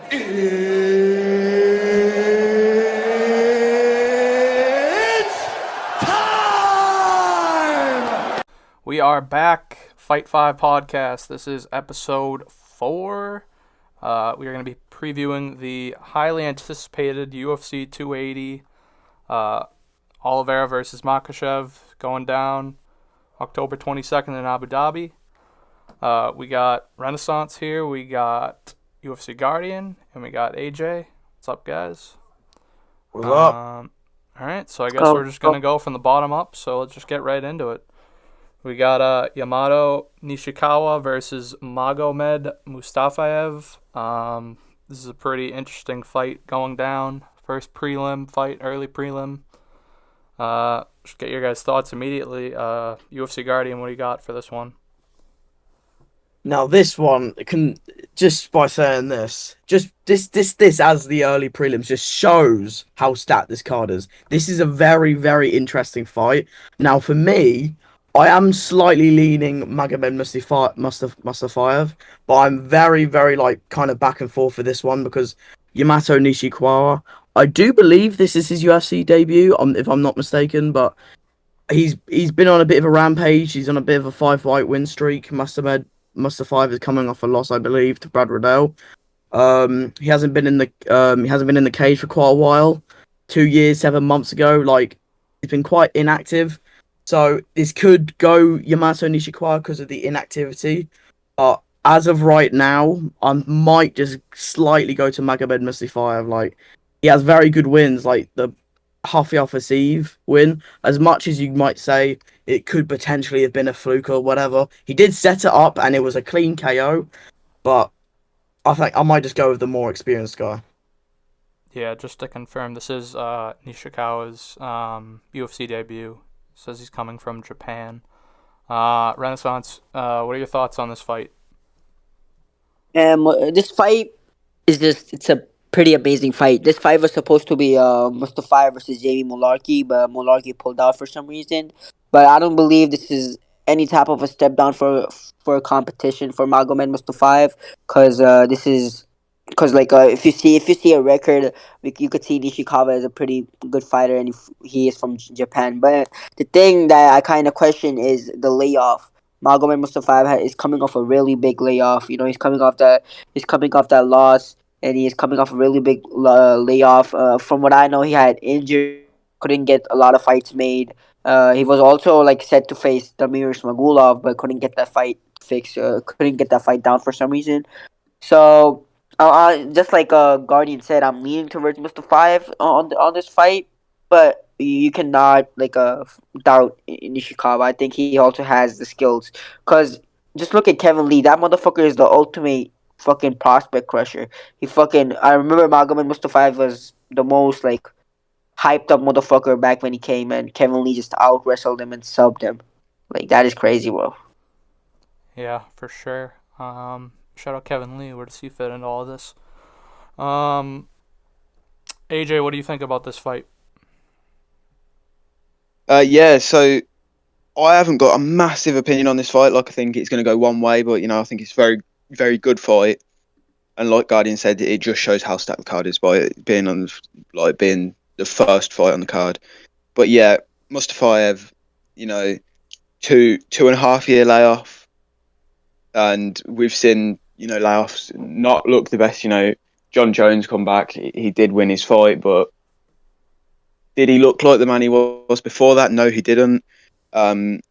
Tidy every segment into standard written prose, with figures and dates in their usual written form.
It's time! We are back, Fight 5 Podcast. This is episode 4. We are going to be previewing the highly anticipated UFC 280 Oliveira versus Makayev going down October 22nd in Abu Dhabi. We got Renaissance here, we got UFC Guardian, and we got AJ. What's up, guys? What's up? Alright, so I guess we're just going to go from the bottom up, so let's just get right into it. We got Yamato Nishikawa versus Magomed Mustafaev. This is a pretty interesting fight going down. First prelim fight, early prelim. Just get your guys' thoughts immediately. UFC Guardian, what do you got for this one? Now this one can, just by saying this as the early prelims just shows how stacked this card is. This is a very, very interesting fight. Now for me, I am slightly leaning Magomed Mustafaev, but I'm very, very kind of back and forth for this one because Yamato Nishikwa, I do believe this is his UFC debut, if I'm not mistaken, but he's been on a bit of a rampage. He's on a bit of a 5-fight win streak. Mustafaev is coming off a loss, I believe, to Brad Riddell. He hasn't been in the cage for quite a while. 2 years, 7 months ago, he's been quite inactive. So this could go Yamato Nishikwa because of the inactivity. But as of right now, I might just slightly go to Magomed Mustafaev. He has very good wins, like the Hafiyah Eve win. As much as you might say it could potentially have been a fluke or whatever, he did set it up and it was a clean KO. But I think I might just go with the more experienced guy. Yeah, just to confirm, this is Nishikawa's UFC debut. Says he's coming from Japan. Renaissance, what are your thoughts on this fight? This fight it's a pretty amazing fight. This fight was supposed to be Mustafaev versus Jamie Mullarkey, but Mullarkey pulled out for some reason. But I don't believe this is any type of a step down for a competition for Magomed Mustafaev, because if you see a record, you could see Nishikawa is a pretty good fighter, and he is from Japan. But the thing that I kind of question is the layoff. Magomed Mustafaev is coming off a really big layoff. You know, he's coming off that loss, and he is coming off a really big layoff. From what I know, he had injured, couldn't get a lot of fights made. He was also set to face Demir Smagulov, but couldn't get that fight fixed. Couldn't get that fight down for some reason. So, just like Guardian said, I'm leaning towards Mustafaev on this fight, but you cannot doubt Nishikawa. I think he also has the skills. Cause just look at Kevin Lee. That motherfucker is the ultimate fucking prospect crusher. I remember Magomed Mustafaev was the most hyped up motherfucker back when he came, and Kevin Lee just out wrestled him and subbed him. That is crazy, bro. Yeah, for sure. Shout out Kevin Lee. Where does he fit into all of this? AJ, what do you think about this fight? So I haven't got a massive opinion on this fight. I think it's going to go one way, but I think it's a very, very good fight. And like Guardian said, it just shows how stacked the card is by it being being the first fight on the card. But yeah, Mustafaev, 2.5 year layoff, and we've seen layoffs not look the best. John Jones come back, he did win his fight, but did he look like the man he was before that? No, he didn't. And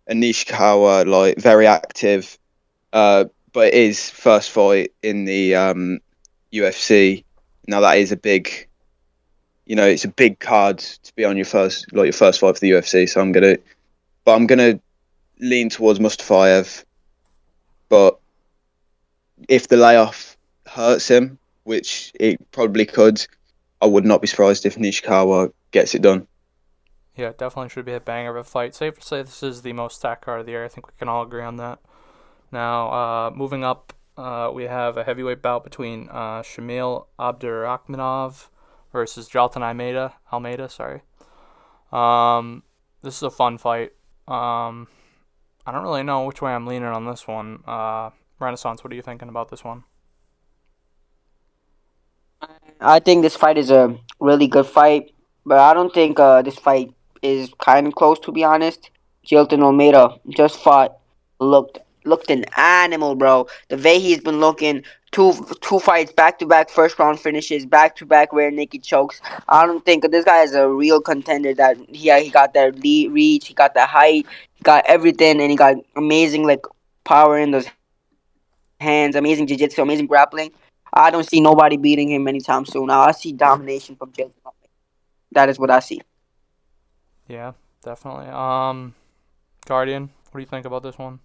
Nishikawa, very active, but it is first fight in the UFC. Now that is a big, it's a big card to be on your first fight for the UFC. So I'm gonna lean towards Mustafaev, but if the layoff hurts him, which it probably could, I would not be surprised if Nishikawa gets it done. Yeah, it definitely should be a banger of a fight. Safe to say this is the most stacked card of the year. I think we can all agree on that. Now, moving up, we have a heavyweight bout between Shamil Abdurakhmanov versus Jalton Almeida. This is a fun fight. I don't really know which way I'm leaning on this one. Renaissance, what are you thinking about this one? I think this fight is a really good fight, but I don't think this fight is kind of close, to be honest. Jilton Almeida just fought, looked an animal, bro. The way he's been looking, two fights back to back first round finishes, back to back rear naked chokes. I don't think this guy is a real contender. That he got that reach, he got the height, he got everything, and he got amazing like power in those hands, amazing jiu-jitsu, amazing grappling. I don't see nobody beating him anytime soon. Now I see domination from Jilton. That is what I see. Yeah, definitely. Guardian, what do you think about this one?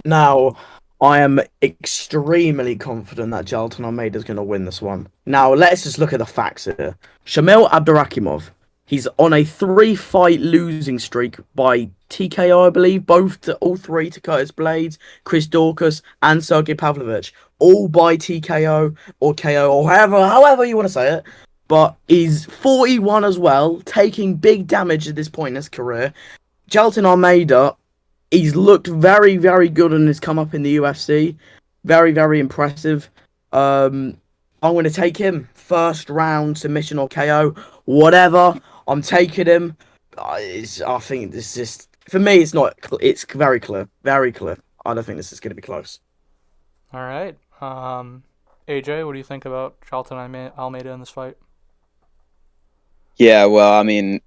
Now, I am extremely confident that Jalton Almeida is going to win this one. Now, let's just look at the facts here. Shamil Abdurakhimov, he's on a 3-fight losing streak by TKO, I believe. All three to Curtis Blades, Chris Dorcas, and Sergey Pavlovich. All by TKO or KO or however you want to say it. But he's 41 as well, taking big damage at this point in his career. Jalton Almeida, he's looked very, very good in his come up in the UFC. Very, very impressive. I'm going to take him. First round submission or KO. Whatever. I'm taking him. I think this is... For me, it's not... It's very clear. Very clear. I don't think this is going to be close. All right. AJ, what do you think about Charlton Almeida in this fight? Yeah, well, I mean,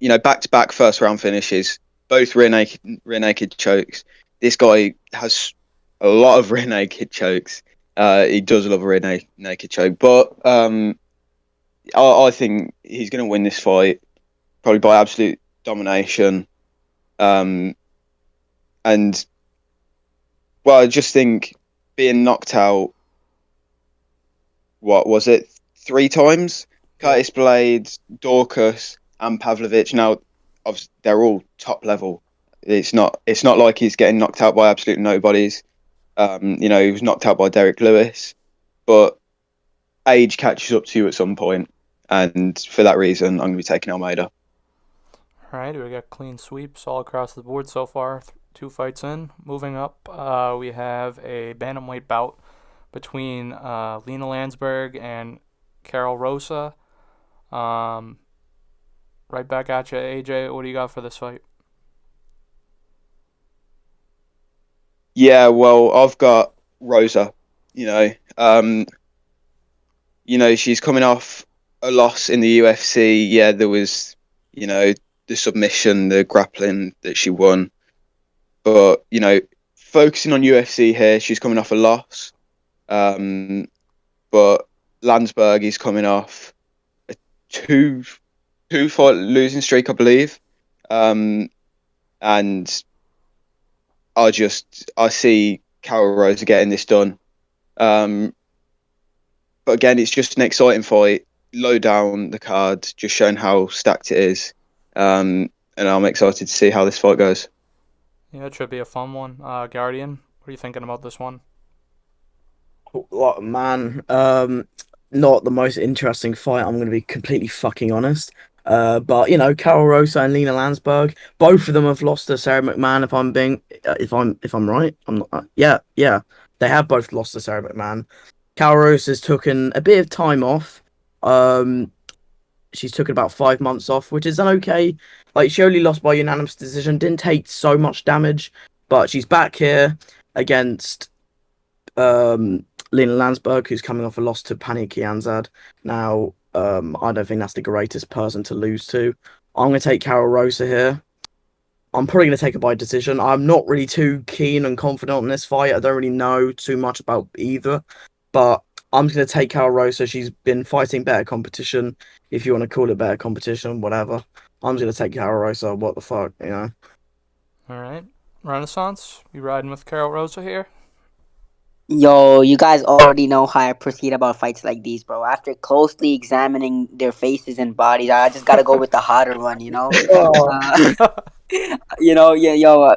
back-to-back first-round finishes, both rear naked chokes. This guy has a lot of rear naked chokes. He does love a rear naked choke, but I think he's going to win this fight probably by absolute domination. And well, I just think being knocked out, what was it, 3 times? Curtis Blades, Dorcas, and Pavlovich. Now, obviously, they're all top level. It's not like he's getting knocked out by absolute nobodies. He was knocked out by Derek Lewis, but age catches up to you at some point, and for that reason, I'm going to be taking Almeida. All right, we got clean sweeps all across the board so far. 2 fights in. Moving up, we have a bantamweight bout between Lena Landsberg and Carol Rosa. Right back at you, AJ. What do you got for this fight? Yeah, well, I've got Rosa. She's coming off a loss in the UFC. Yeah, there was, the submission, the grappling that she won. But, focusing on UFC here, she's coming off a loss. But Landsberg is coming off a two-fight losing streak, I believe. And I see Carol Rosa getting this done. But again, it's just an exciting fight. Low down the card, just showing how stacked it is. And I'm excited to see how this fight goes. Yeah, it should be a fun one. Guardian, what are you thinking about this one? Man, not the most interesting fight. I'm going to be completely fucking honest. But Carol Rosa and Lena Landsberg, both of them have lost to Sarah McMahon. If I'm right, I'm not. Yeah, they have both lost to Sarah McMahon. Carol Rosa's taken a bit of time off. She's taken about 5 months off, which is okay. Like, she only lost by unanimous decision, didn't take so much damage, but she's back here against Lena Landsberg, who's coming off a loss to Pani Kianzad. Now, I don't think that's the greatest person to lose to. I'm going to take Carol Rosa here. I'm probably going to take her by decision. I'm not really too keen and confident on this fight. I don't really know too much about either. But I'm going to take Carol Rosa. She's been fighting better competition, if you want to call it better competition, whatever. I'm just going to take Carol Rosa. What the fuck, All right. Renaissance, you riding with Carol Rosa here? Yo, you guys already know how I proceed about fights like these, bro. After closely examining their faces and bodies, I just gotta go with the hotter one,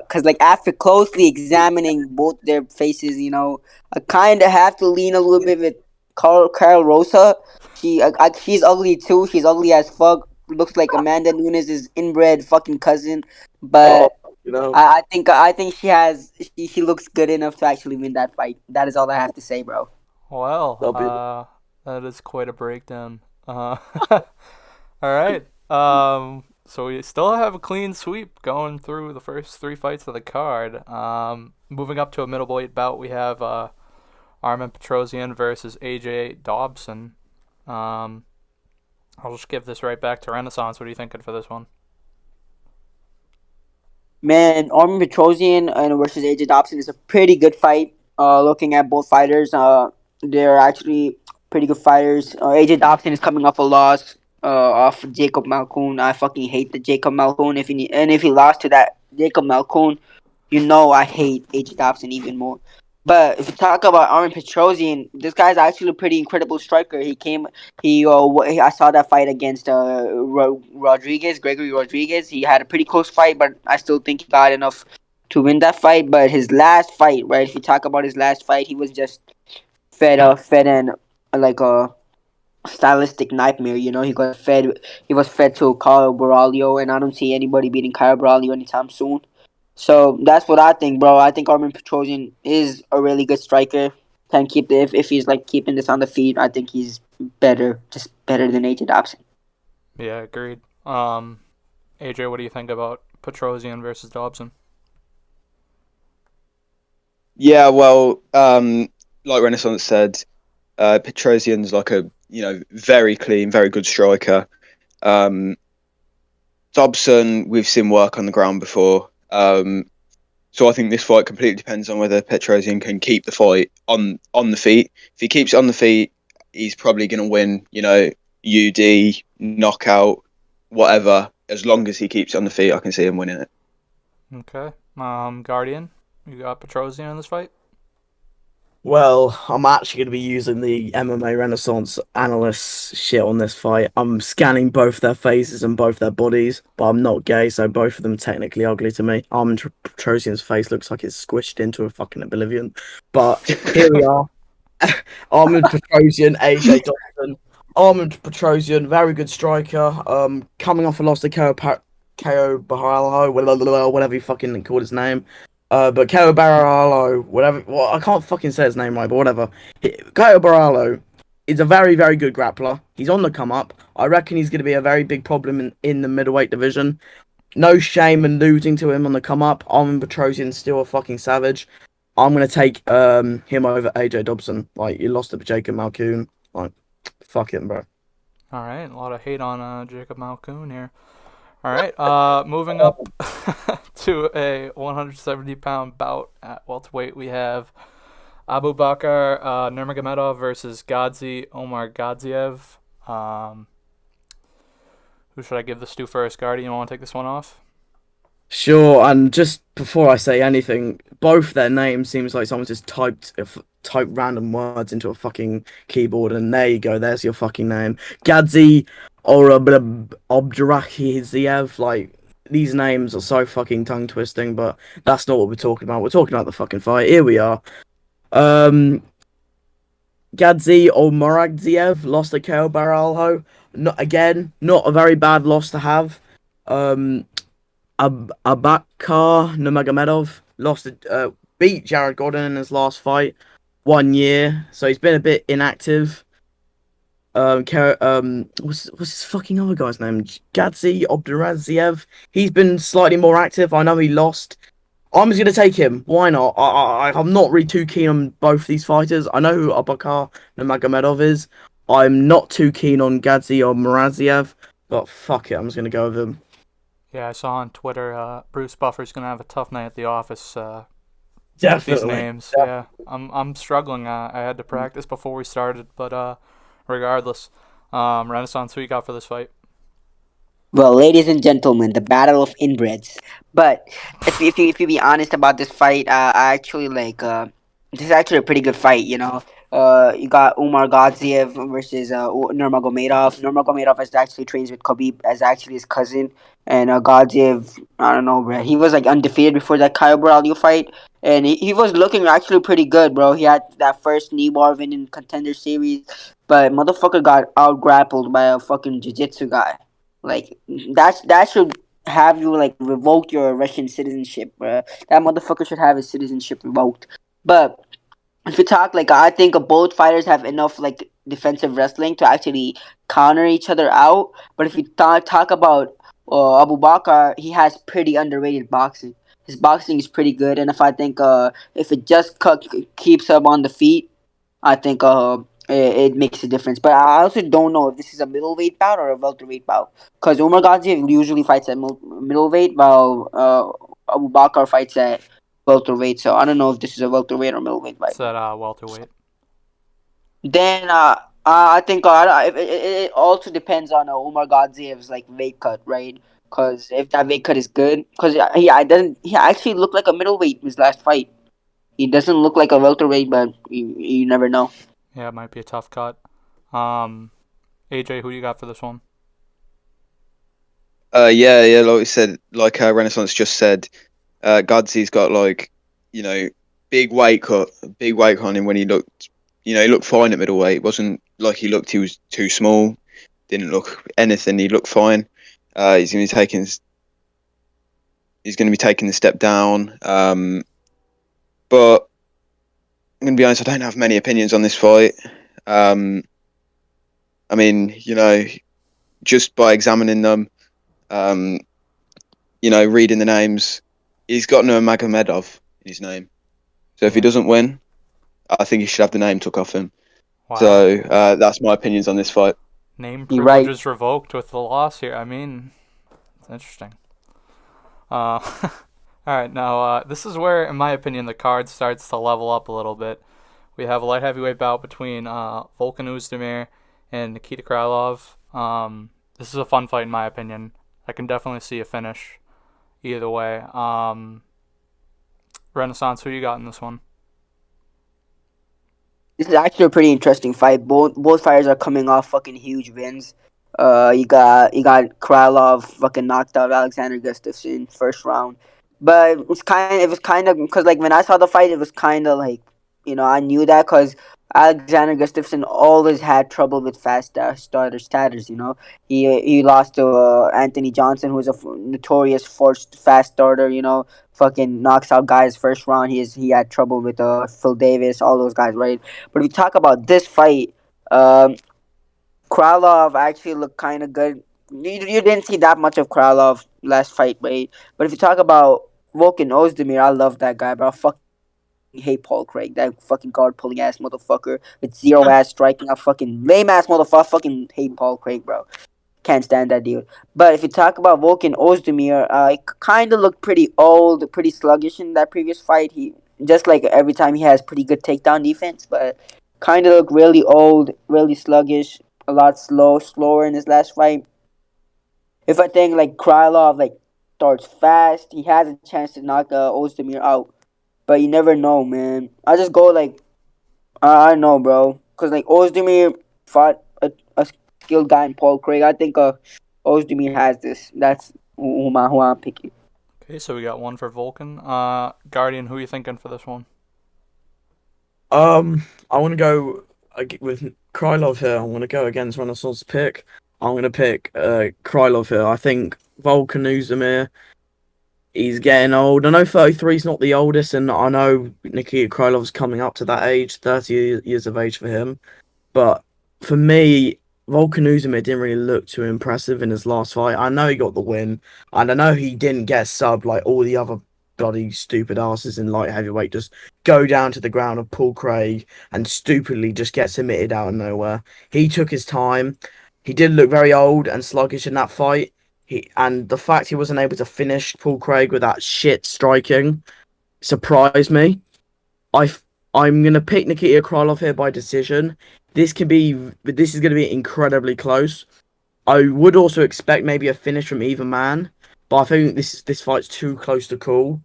Cause like after closely examining both their faces, I kind of have to lean a little bit with Carol Rosa. She's ugly too. She's ugly as fuck. Looks like Amanda Nunes' inbred fucking cousin, but. I think she looks good enough to actually win that fight. That is all I have to say, bro. Well, That is quite a breakdown. All right. So we still have a clean sweep going through the first 3 fights of the card. Moving up to a middleweight bout, we have Armen Petrosian versus AJ Dobson. I'll just give this right back to Renaissance. What are you thinking for this one? Man, Armen Petrosian versus AJ Dobson is a pretty good fight. Looking at both fighters, they're actually pretty good fighters. AJ Dobson is coming off a loss off Jacob Malkoun. I fucking hate the Jacob Malkoun. If he lost to that Jacob Malkoun, I hate AJ Dobson even more. But if you talk about Armen Petrosian, this guy's actually a pretty incredible striker. I saw that fight against Gregory Rodriguez. He had a pretty close fight, but I still think he got enough to win that fight. But his last fight, right? If you talk about his last fight, he was just fed and like a stylistic nightmare. He was fed to Kyle Bralio, and I don't see anybody beating Kyle Bralio anytime soon. So that's what I think, bro. I think Armen Petrosian is a really good striker. Can keep if he's like keeping this on the feet. I think he's better than AJ Dobson. Yeah, agreed. AJ, what do you think about Petrosian versus Dobson? Yeah, well, like Renaissance said, Petrosian's like a very clean, very good striker. Dobson, we've seen work on the ground before. So I think this fight completely depends on whether Petrosian can keep the fight on the feet. If he keeps it on the feet, he's probably going to win, UD, knockout, whatever. As long as he keeps it on the feet, I can see him winning it. Okay. Guardian, you got Petrosian in this fight? Well, I'm actually going to be using the MMA Renaissance analyst shit on this fight. I'm scanning both their faces and both their bodies, but I'm not gay, so both of them technically ugly to me. Armen Petrosian's face looks like it's squished into a fucking oblivion. But here we are. Armen Petrosian, AJ Dobson. Armen Petrosian, very good striker. Coming off a loss to KO Baralho, whatever you fucking called his name. But Caio Baralho, whatever, well, I can't fucking say his name right, but whatever. Caio Baralho is a very, very good grappler. He's on the come up. I reckon he's going to be a very big problem in the middleweight division. No shame in losing to him on the come up. Armen Petrosian's still a fucking savage. I'm going to take him over AJ Dobson. Like, you lost to Jacob Malkoun. Like, fuck him, bro. All right, a lot of hate on Jacob Malkoun here. All right, moving up to a 170-pound bout at welterweight, we have Abubakar Nurmagomedov versus Gadzi Omar Gadziev. Who should I give this to first? Guardian, you want to take this one off? Sure, and just before I say anything, both their names seems like someone just typed random words into a fucking keyboard, and there you go, there's your fucking name. Gadzi or Obdrakiziev, like, these names are so fucking tongue twisting, but that's not what we're talking about. We're talking about the fucking fight. Here we are. Gadzi or Moragdziev lost to KO Baralho. Not a very bad loss to have. Abakar Nurmagomedov beat Jared Gordon in his last fight 1 year, so he's been a bit inactive. What's his fucking other guy's name? Gadzi Obduraziev. He's been slightly more active. I know he lost. I'm just gonna take him. Why not? I'm not really too keen on both these fighters. I know who Abakar Nurmagomedov is. I'm not too keen on Gadzi or Muraziev, but fuck it, I'm just gonna go with him. Yeah, I saw on Twitter Bruce Buffer's gonna have a tough night at the office. Definitely. These names. Yeah, I'm struggling. I had to practice before we started, but regardless, Renaissance, who you got for this fight? Well, ladies and gentlemen, the battle of inbreds. But if you be honest about this fight, I actually like this is actually a pretty good fight. You got Umar Gadziev versus Nurmagomedov. Nurmagomedov is actually trains with Khabib as actually his cousin, and Gadziev, I don't know, bro. He was like undefeated before that Kyle Bralio fight, and he was looking actually pretty good, bro. He had that first knee bar win in Contender Series, but motherfucker got out grappled by a fucking jiu-jitsu guy. Like that should have you like revoke your Russian citizenship, bro. That motherfucker should have his citizenship revoked. But if you talk, like, I think both fighters have enough like defensive wrestling to actually counter each other out. But if you talk about Abu Bakr, he has pretty underrated boxing. His boxing is pretty good, and if it just keeps him on the feet, I think it makes a difference. But I also don't know if this is a middleweight bout or a welterweight bout, because Umar Gadzhiev usually fights at middleweight, while Abu Bakr fights at welterweight. So I don't know if this is a welterweight or middleweight fight. It's at welterweight. Then I think it also depends on Umar Gadzhiev's like weight cut, right? Because if that weight cut is good, because he actually looked like a middleweight his last fight. He doesn't look like a welterweight, but you never know. Yeah, it might be a tough cut. AJ, who you got for this one? Yeah, like we said, like Renaissance just said, Godsey's got like, big weight cut on him when he looked, he looked fine at middleweight. It wasn't like he was too small. Didn't look anything. He looked fine. He's going to be taking the step down. But I'm going to be honest, I don't have many opinions on this fight. I mean, just by examining them, reading the names, he's got no Magomedov in his name. So if he doesn't win, I think he should have the name took off him. Wow. So that's my opinions on this fight. Name privileges revoked with the loss here. I mean, it's interesting. All right, now this is where, in my opinion, the card starts to level up a little bit. We have a light heavyweight bout between Volkan Oezdemir and Nikita Krallov. This is a fun fight, in my opinion. I can definitely see a finish either way. Renaissance, who you got in this one? This is actually a pretty interesting fight. Both fighters are coming off fucking huge wins. You got Krallov fucking knocked out Alexander Gustafsson first round, but it was kind of because like when I saw the fight, it was kind of like I knew that because Alexander Gustafsson always had trouble with fast starter status. He lost to Anthony Johnson, who's a notorious fast starter. Fucking knocks out guys first round. He had trouble with Phil Davis, all those guys, right? But if we talk about this fight, Krallov actually looked kind of good. You didn't see that much of Krallov last fight, right? But if you talk about Volkan Oezdemir, I love that guy, bro. I fucking hate Paul Craig, that fucking guard pulling ass motherfucker with zero ass striking. I fucking lame ass motherfucker. I fucking hate Paul Craig, bro. Can't stand that dude. But if you talk about Volkan Oezdemir, he kind of looked pretty old, pretty sluggish in that previous fight. He just like every time he has pretty good takedown defense, but kind of looked really old, really sluggish, a lot slower in his last fight. If I think like Krylov starts fast, he has a chance to knock Oezdemir out. But you never know, man. I just go I don't know, bro. Because Oezdemir fought a skilled guy in Paul Craig. I think Oezdemir has this. That's who I'm picking. Okay, so we got one for Volkan. Guardian, who are you thinking for this one? I want to go with Krylov here. I want to go against Renaissance pick. I'm going to pick Krylov here. I think Volkan Oezdemir, he's getting old. I know 33 is not the oldest, and I know Nikita Kryllov's coming up to that age, 30 years of age for him. But for me, Volkan Oezdemir didn't really look too impressive in his last fight. I know he got the win, and I know he didn't get subbed like all the other bloody stupid asses in light heavyweight. Just go down to the ground of Paul Craig and stupidly just get submitted out of nowhere. He took his time. He did look very old and sluggish in that fight. And the fact he wasn't able to finish Paul Craig with that shit striking surprised me. I'm gonna pick Nikita Krylov here by decision. This is gonna be incredibly close. I would also expect maybe a finish from either man, but I think this fight's too close to call.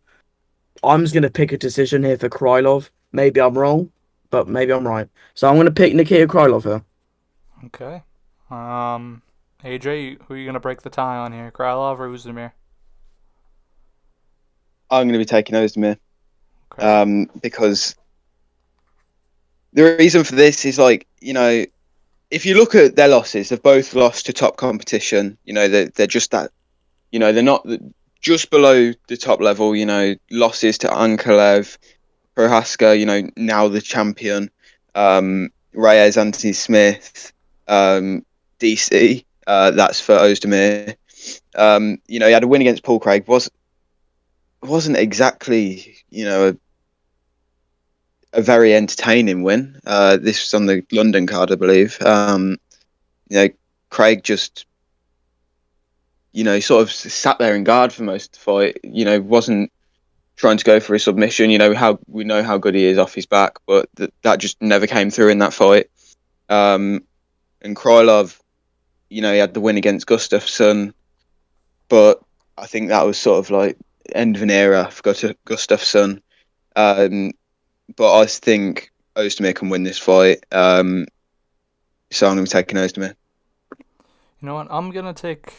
I'm just gonna pick a decision here for Krylov. Maybe I'm wrong, but maybe I'm right. So I'm gonna pick Nikita Krylov here. Okay. AJ, who are you going to break the tie on here? Krallov or Oezdemir? I'm going to be taking Oezdemir. Okay. Because the reason for this is if you look at their losses, they've both lost to top competition. They're just that, they're not just below the top level, losses to Ankalev, Prohaska, now the champion. Reyes, Anthony Smith, DC. That's for Ozdemir. He had a win against Paul Craig. Wasn't exactly, a very entertaining win. This was on the London card, I believe. Craig just, sort of sat there in guard for most of the fight. Wasn't trying to go for a submission. We know how good he is off his back, but that just never came through in that fight. And Krallov, he had the win against Gustafsson, but I think that was sort of like end of an era for Gustafsson. But I think Ozdemir can win this fight. So I'm going to be taking Ozdemir. You know what? I'm gonna take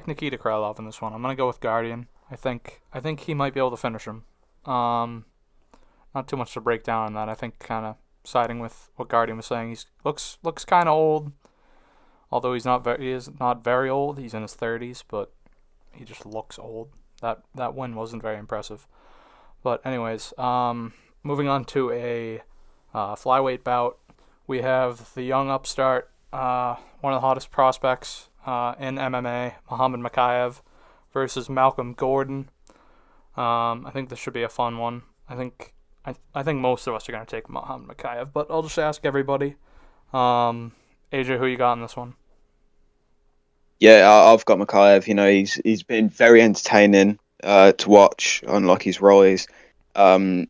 Nikita Krallov in this one. I'm gonna go with Guardian. I think he might be able to finish him. Not too much to break down on that. I think kind of siding with what Guardian was saying. He looks kind of old, although he is not very old. He's in his 30s, but he just looks old. That win wasn't very impressive. But anyways, moving on to a flyweight bout, we have the young upstart, one of the hottest prospects in MMA, Muhammad Makayev, versus Malcolm Gordon. I think this should be a fun one. I think most of us are going to take Muhammad Makayev, but I'll just ask everybody. AJ, who you got in this one? Yeah, I've got Makayev. He's been very entertaining to watch, unlike his rise. His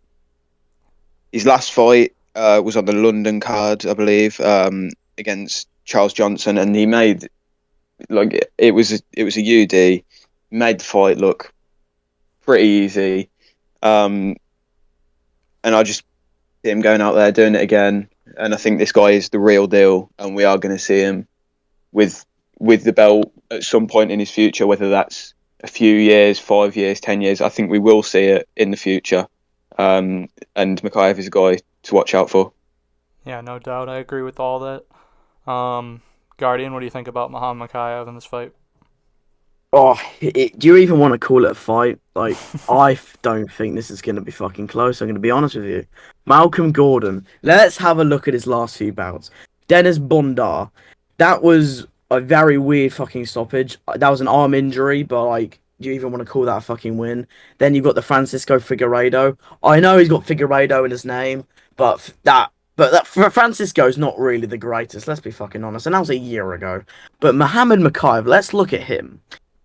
last fight was on the London card, I believe, against Charles Johnson, and he made it was a UD. He made the fight look pretty easy, and I just see him going out there doing it again. And I think this guy is the real deal, and we are going to see him with the belt at some point in his future, whether that's a few years, 5 years, 10 years. I think we will see it in the future. And Makayev is a guy to watch out for. Yeah, no doubt. I agree with all that. Guardian, what do you think about Muhammad Makayev in this fight? Oh, do you even want to call it a fight? I don't think this is going to be fucking close. I'm going to be honest with you. Malcolm Gordon. Let's have a look at his last few bouts. Dennis Bondar. That was a very weird fucking stoppage. That was an arm injury, but do you even want to call that a fucking win? Then you've got the Francisco Figueiredo. I know he's got Figueiredo in his name, but Francisco's not really the greatest. Let's be fucking honest. And that was a year ago. But Muhammad Makayev, let's look at him.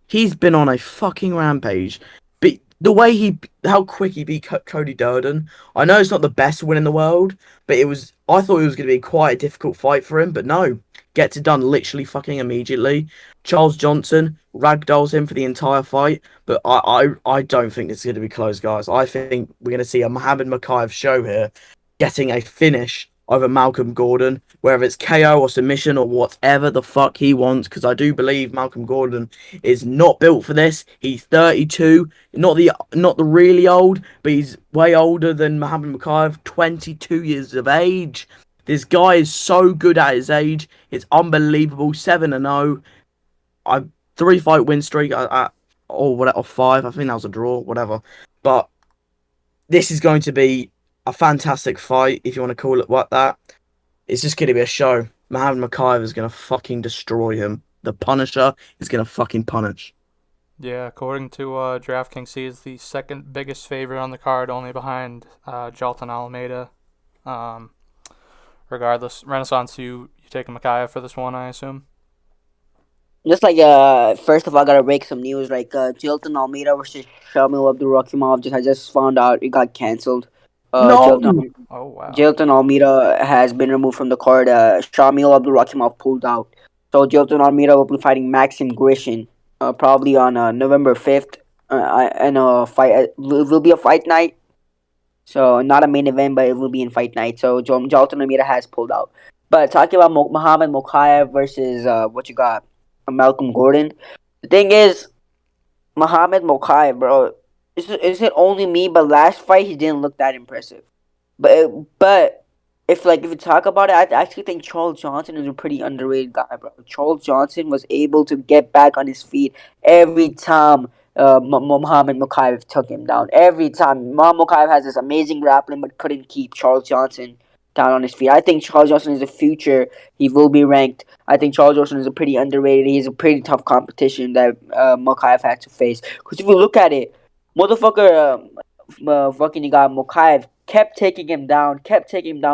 He's been on a fucking rampage. But the way how quick he beat Cody Durden. I know it's not the best win in the world, but I thought it was going to be quite a difficult fight for him. But no, gets it done literally fucking immediately. Charles Johnson ragdolls him for the entire fight. But I don't think this is going to be close, guys. I think we're going to see a Muhammad Makayev show here, getting a finish over Malcolm Gordon, whether it's KO or submission or whatever the fuck he wants, because I do believe Malcolm Gordon is not built for this. He's 32, not the really old, but he's way older than Muhammad Makayev, 22 years of age. This guy is so good at his age. It's unbelievable. 7-0. 3-fight win streak or 5. I think that was a draw, whatever. But this is going to be a fantastic fight, if you want to call it that. It's just going to be a show. Muhammad Makayev is going to fucking destroy him. The Punisher is going to fucking punish. Yeah, according to DraftKings, he is the second biggest favorite on the card, only behind Jalton Almeida. Regardless, Renaissance, you taking Makayev for this one, I assume? Just first of all, I gotta break some news. Jalton Almeida versus Shamil Abdurakhimov. I just found out it got cancelled. No! Oh, wow. Jalton Almeida has been removed from the card. Shamil Abdurakhimov pulled out. So Jalton Almeida will be fighting Maxim Grishin probably on November 5th. And it will be a fight night. So not a main event, but it will be in fight night. So Jalton Almeida has pulled out. But talking about Muhammad Makayev versus Malcolm Gordon. The thing is, Muhammad Makayev, bro, is it only me? But last fight he didn't look that impressive. But if you talk about it, I actually think Charles Johnson is a pretty underrated guy, bro. Charles Johnson was able to get back on his feet every time Muhammad Makayev took him down. Every time. Muhammad Makayev has this amazing grappling, but couldn't keep Charles Johnson down on his feet. I think Charles Johnson is a future. He will be ranked. I think Charles Johnson is a pretty underrated. He's a pretty tough competition that Makayev had to face. Because if you look at it, motherfucker, fucking you got Makayev kept taking him down,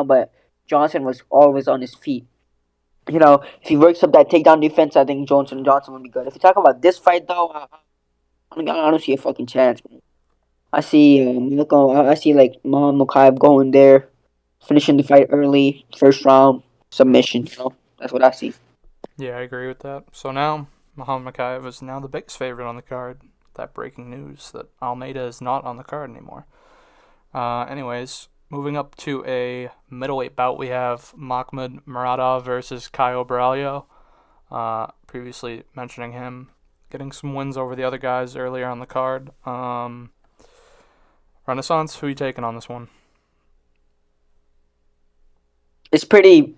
but Johnson was always on his feet. You know, if he works up that takedown defense, I think Johnson will be good. If you talk about this fight, though, I don't see a fucking chance. I see, I see like Makayev going there, finishing the fight early, first round submission. You know, that's what I see. Yeah, I agree with that. So now, Muhammad Makayev is now the biggest favorite on the card. That breaking news that Almeida is not on the card anymore. Anyways, moving up to a middleweight bout, we have Magma Murodov versus Bralio. Previously mentioning him getting some wins over the other guys earlier on the card. Renaissance, who are you taking on this one? It's pretty,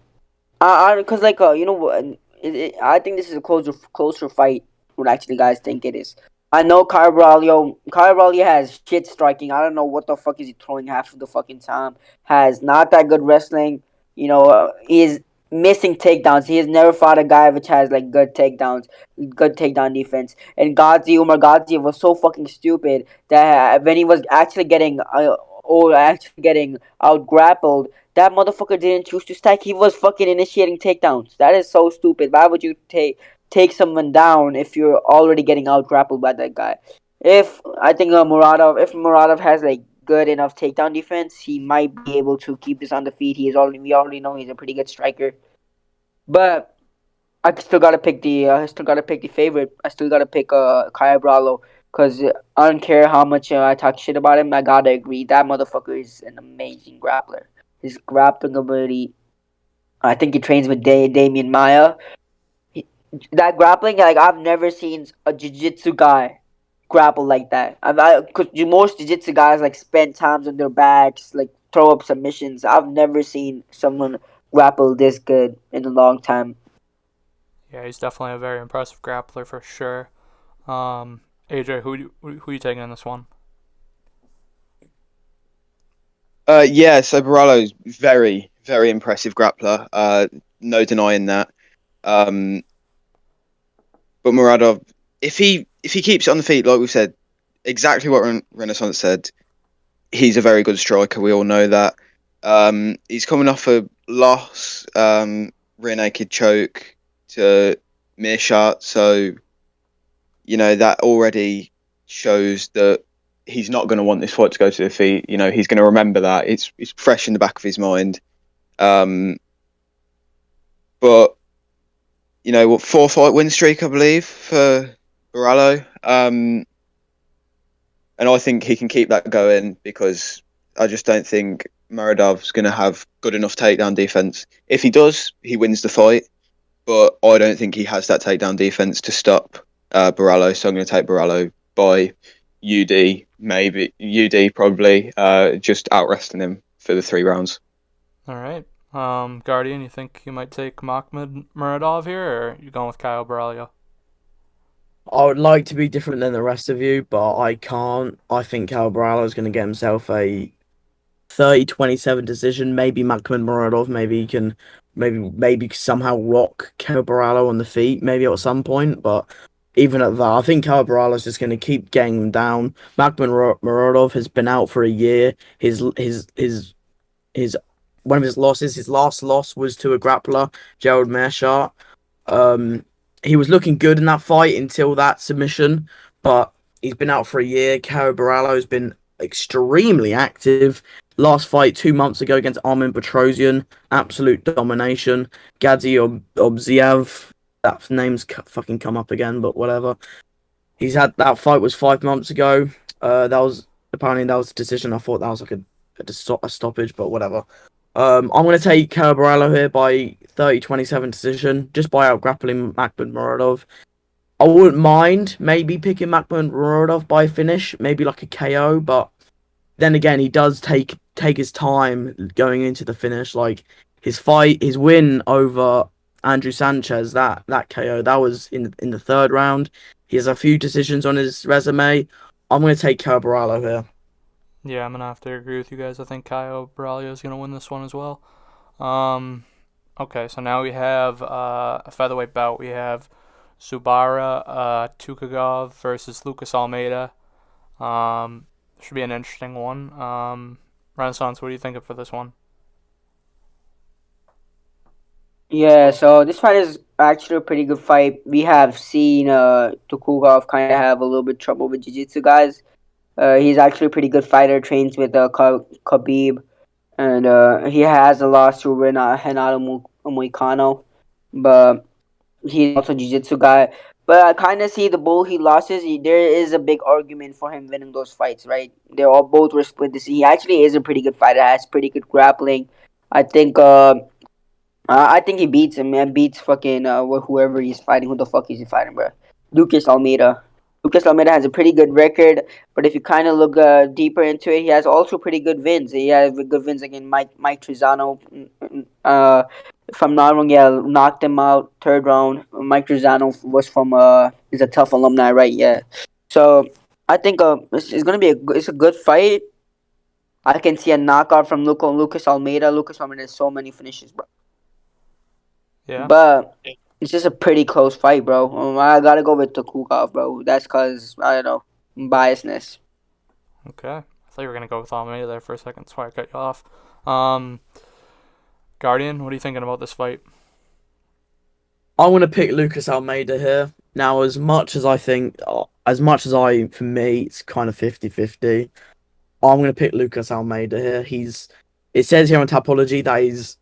cause like you know, I think this is a closer fight. What actually guys think it is. I know Bralio has shit striking. I don't know what the fuck is he throwing half of the fucking time. Has not that good wrestling. You know, he is missing takedowns. He has never fought a guy which has like good takedowns, good takedown defense. And Umar Ghazi was so fucking stupid that when he was actually getting out grappled, that motherfucker didn't choose to strike. He was fucking initiating takedowns. That is so stupid. Why would you take someone down if you're already getting out grappled by that guy? If I think Muradov has like good enough takedown defense, he might be able to keep this on the feet. We already know he's a pretty good striker. But I still gotta pick the favorite. I still gotta pick Bralio, because I don't care how much I talk shit about him. I gotta agree that motherfucker is an amazing grappler. His grappling ability. I think he trains with Damian Maya. That grappling, like I've never seen a jiu-jitsu guy grapple like that. Cause most jiu-jitsu guys like spend times on their backs, like throw up submissions. I've never seen someone grapple this good in a long time. Yeah, he's definitely a very impressive grappler for sure. AJ, who are you taking in this one? Yeah, so Baralo's very, very impressive grappler. No denying that. But Muradov, if he keeps it on the feet, like we've said, exactly what Renaissance said, he's a very good striker. We all know that. He's coming off a loss, rear naked choke to Meerschaert, so you know that already shows that he's not going to want this fight to go to the feet. You know, he's going to remember that. It's fresh in the back of his mind. But you know, 4-fight win streak, I believe, for Bralio. And I think he can keep that going, because I just don't think Muradov's going to have good enough takedown defense. If he does, he wins the fight. But I don't think he has that takedown defense to stop Bralio. So I'm going to take Bralio by UD, probably, just out-wrestling him for the 3 rounds. All right. Guardian, you think you might take Magma Murodov here, or are you going with Bralio? I would like to be different than the rest of you, but I can't. I think Bralio is going to get himself a 30-27 decision. Maybe Magma Murodov, maybe he can maybe somehow rock Bralio on the feet, maybe at some point, but even at that, I think Bralio is just going to keep getting him down. Magma Murodov has been out for a year. His one of his losses, his last loss was to a grappler, Gerald Meerschaert. He was looking good in that fight until that submission, but he's been out for a year. Bralio has been extremely active. Last fight 2 months ago against Armin Petrosian, absolute domination. Gadzi Obziev, that name's fucking come up again, but whatever. He's had that fight was 5 months ago. That was a decision. I thought that was like a stoppage, but whatever. I'm going to take Bralio here by 30-27 decision, just by out grappling Magma Murodov. I wouldn't mind maybe picking Magma Murodov by finish, maybe like a KO, but then again, he does take his time going into the finish. Like his win over Andrew Sanchez, that KO, that was in the 3rd round. He has a few decisions on his resume. I'm going to take Bralio here. Yeah, I'm going to have to agree with you guys. I think Bralio is going to win this one as well. Okay, so now we have a featherweight bout. We have Subara Tukagov versus Lucas Almeida. Should be an interesting one. Renaissance, what do you think of for this one? Yeah, so this fight is actually a pretty good fight. We have seen Tukugov kind of have a little bit trouble with jiu-jitsu guys. He's actually a pretty good fighter, trains with Khabib, and he has a loss to Renato Moicano, but he's also jiu-jitsu guy. But I kind of see the bull he losses. There is a big argument for him winning those fights, right? They're all both were split. He actually is a pretty good fighter. Has pretty good grappling. I think. I think he beats him, man. Beats fucking whoever he's fighting. Who the fuck is he fighting, bro? Lucas Almeida. Lucas Almeida has a pretty good record, but if you kind of look deeper into it, he has also pretty good wins. He has good wins against Mike Trizano. If I'm not wrong, yeah, knocked him out third round. Mike Trizano was from is a tough alumni, right? Yeah. So I think it's gonna be it's a good fight. I can see a knockout from Lucas Almeida. Lucas Almeida has so many finishes, bro. Yeah. But it's just a pretty close fight, bro. I gotta go with Tukugov, bro. That's cause I don't know biasness. Okay. I thought you were gonna go with Almeida there for a second. That's why I cut you off. Um, Guardian, what are you thinking about this fight? I'm going to pick Lucas Almeida here. Now, as much as for me, it's kind of 50-50. I'm going to pick Lucas Almeida here. It says here on Tapology that he's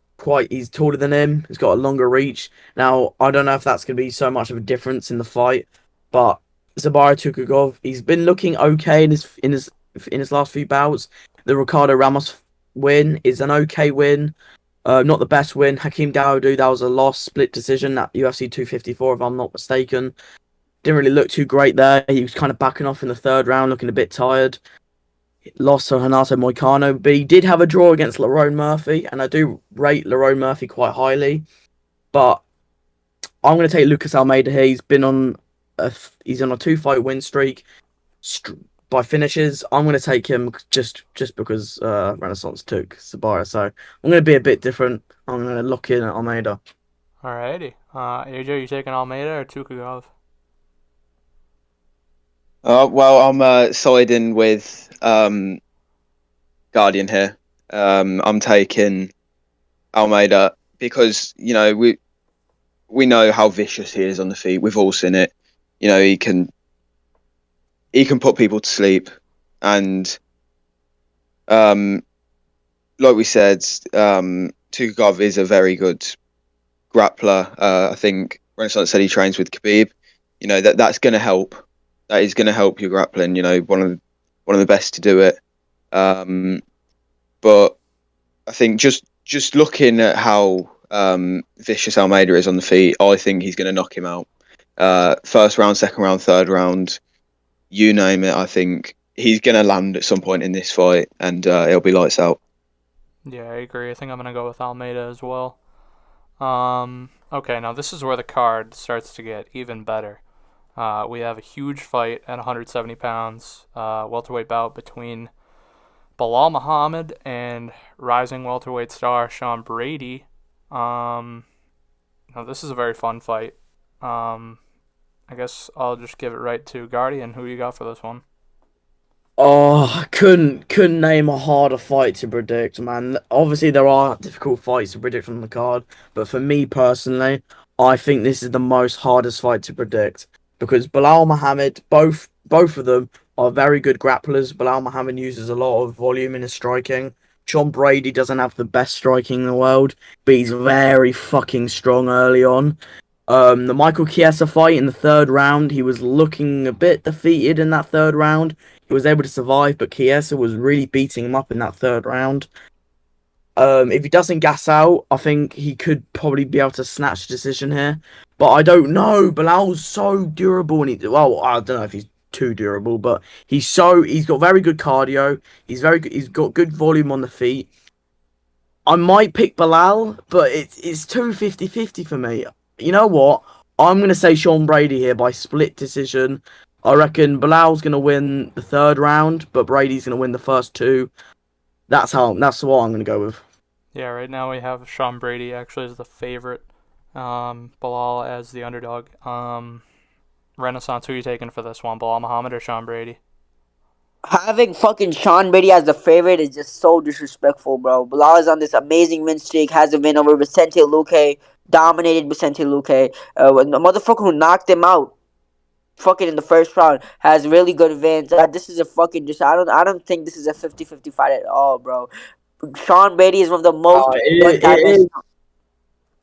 taller than him. He's got a longer reach. Now, I don't know if that's going to be so much of a difference in the fight, but Subara Tukagov, he's been looking okay in his last few bouts. The Ricardo Ramos win is an okay win. Not the best win. Hakeem Dawodu, that was a loss, split decision at UFC 254, if I'm not mistaken. Didn't really look too great there. He was kind of backing off in the third round, looking a bit tired. Lost to Renato Moicano, but he did have a draw against Lerone Murphy, and I do rate Lerone Murphy quite highly. But I'm going to take Lucas Almeida here. He's on a 2-fight win streak by finishes. I'm going to take him just because Renaissance took Subara. So I'm going to be a bit different. I'm going to lock in at Almeida. Alrighty. AJ, you taking Almeida or Tukagov? Well, I'm siding with Guardian here. I'm taking Almeida because we know how vicious he is on the feet. We've all seen it. He can put people to sleep, and like we said, Tukagov is a very good grappler. I think Renaissance said he trains with Khabib. That's going to help. That is going to help your grappling. One of the best to do it. But I think just looking at how vicious Almeida is on the feet, I think he's going to knock him out. First round, second round, third round, you name it. I think he's going to land at some point in this fight, and it'll be lights out. Yeah, I agree. I think I'm going to go with Almeida as well. Okay, now this is where the card starts to get even better. We have a huge fight at 170 pounds, welterweight bout between Belal Muhammad and rising welterweight star Sean Brady. Now this is a very fun fight. I guess I'll just give it right to Guardian. Who you got for this one? Oh, I couldn't name a harder fight to predict, man. Obviously, there are difficult fights to predict on the card, but for me personally, I think this is the most hardest fight to predict because Belal Muhammad, both of them are very good grapplers. Belal Muhammad uses a lot of volume in his striking. Sean Brady doesn't have the best striking in the world, but he's very fucking strong early on. The Michael Chiesa fight in the third round, he was looking a bit defeated in that third round. He was able to survive, but Chiesa was really beating him up in that third round. If he doesn't gas out, I think he could probably be able to snatch a decision here. But I don't know. Bilal's so durable, and I don't know if he's too durable, but he's got very good cardio. He's got good volume on the feet. I might pick Belal, but it's 50-50 for me. You know what? I'm going to say Sean Brady here by split decision. I reckon Bilal's going to win the third round, but Brady's going to win the first two. That's what I'm going to go with. Yeah, right now we have Sean Brady actually as the favorite, Bilal as the underdog. Renaissance, who are you taking for this one, Bilal Muhammad or Sean Brady? Having fucking Sean Brady as the favorite is just so disrespectful, bro. Bilal is on this amazing win streak, has a win over Vicente Luque, dominated Vicente Luque. The motherfucker who knocked him out fucking in the first round has really good wins. This is a fucking just I don't think this is a 50-50 fight at all, bro. Sean Brady is one of the most It is. one-dimensional.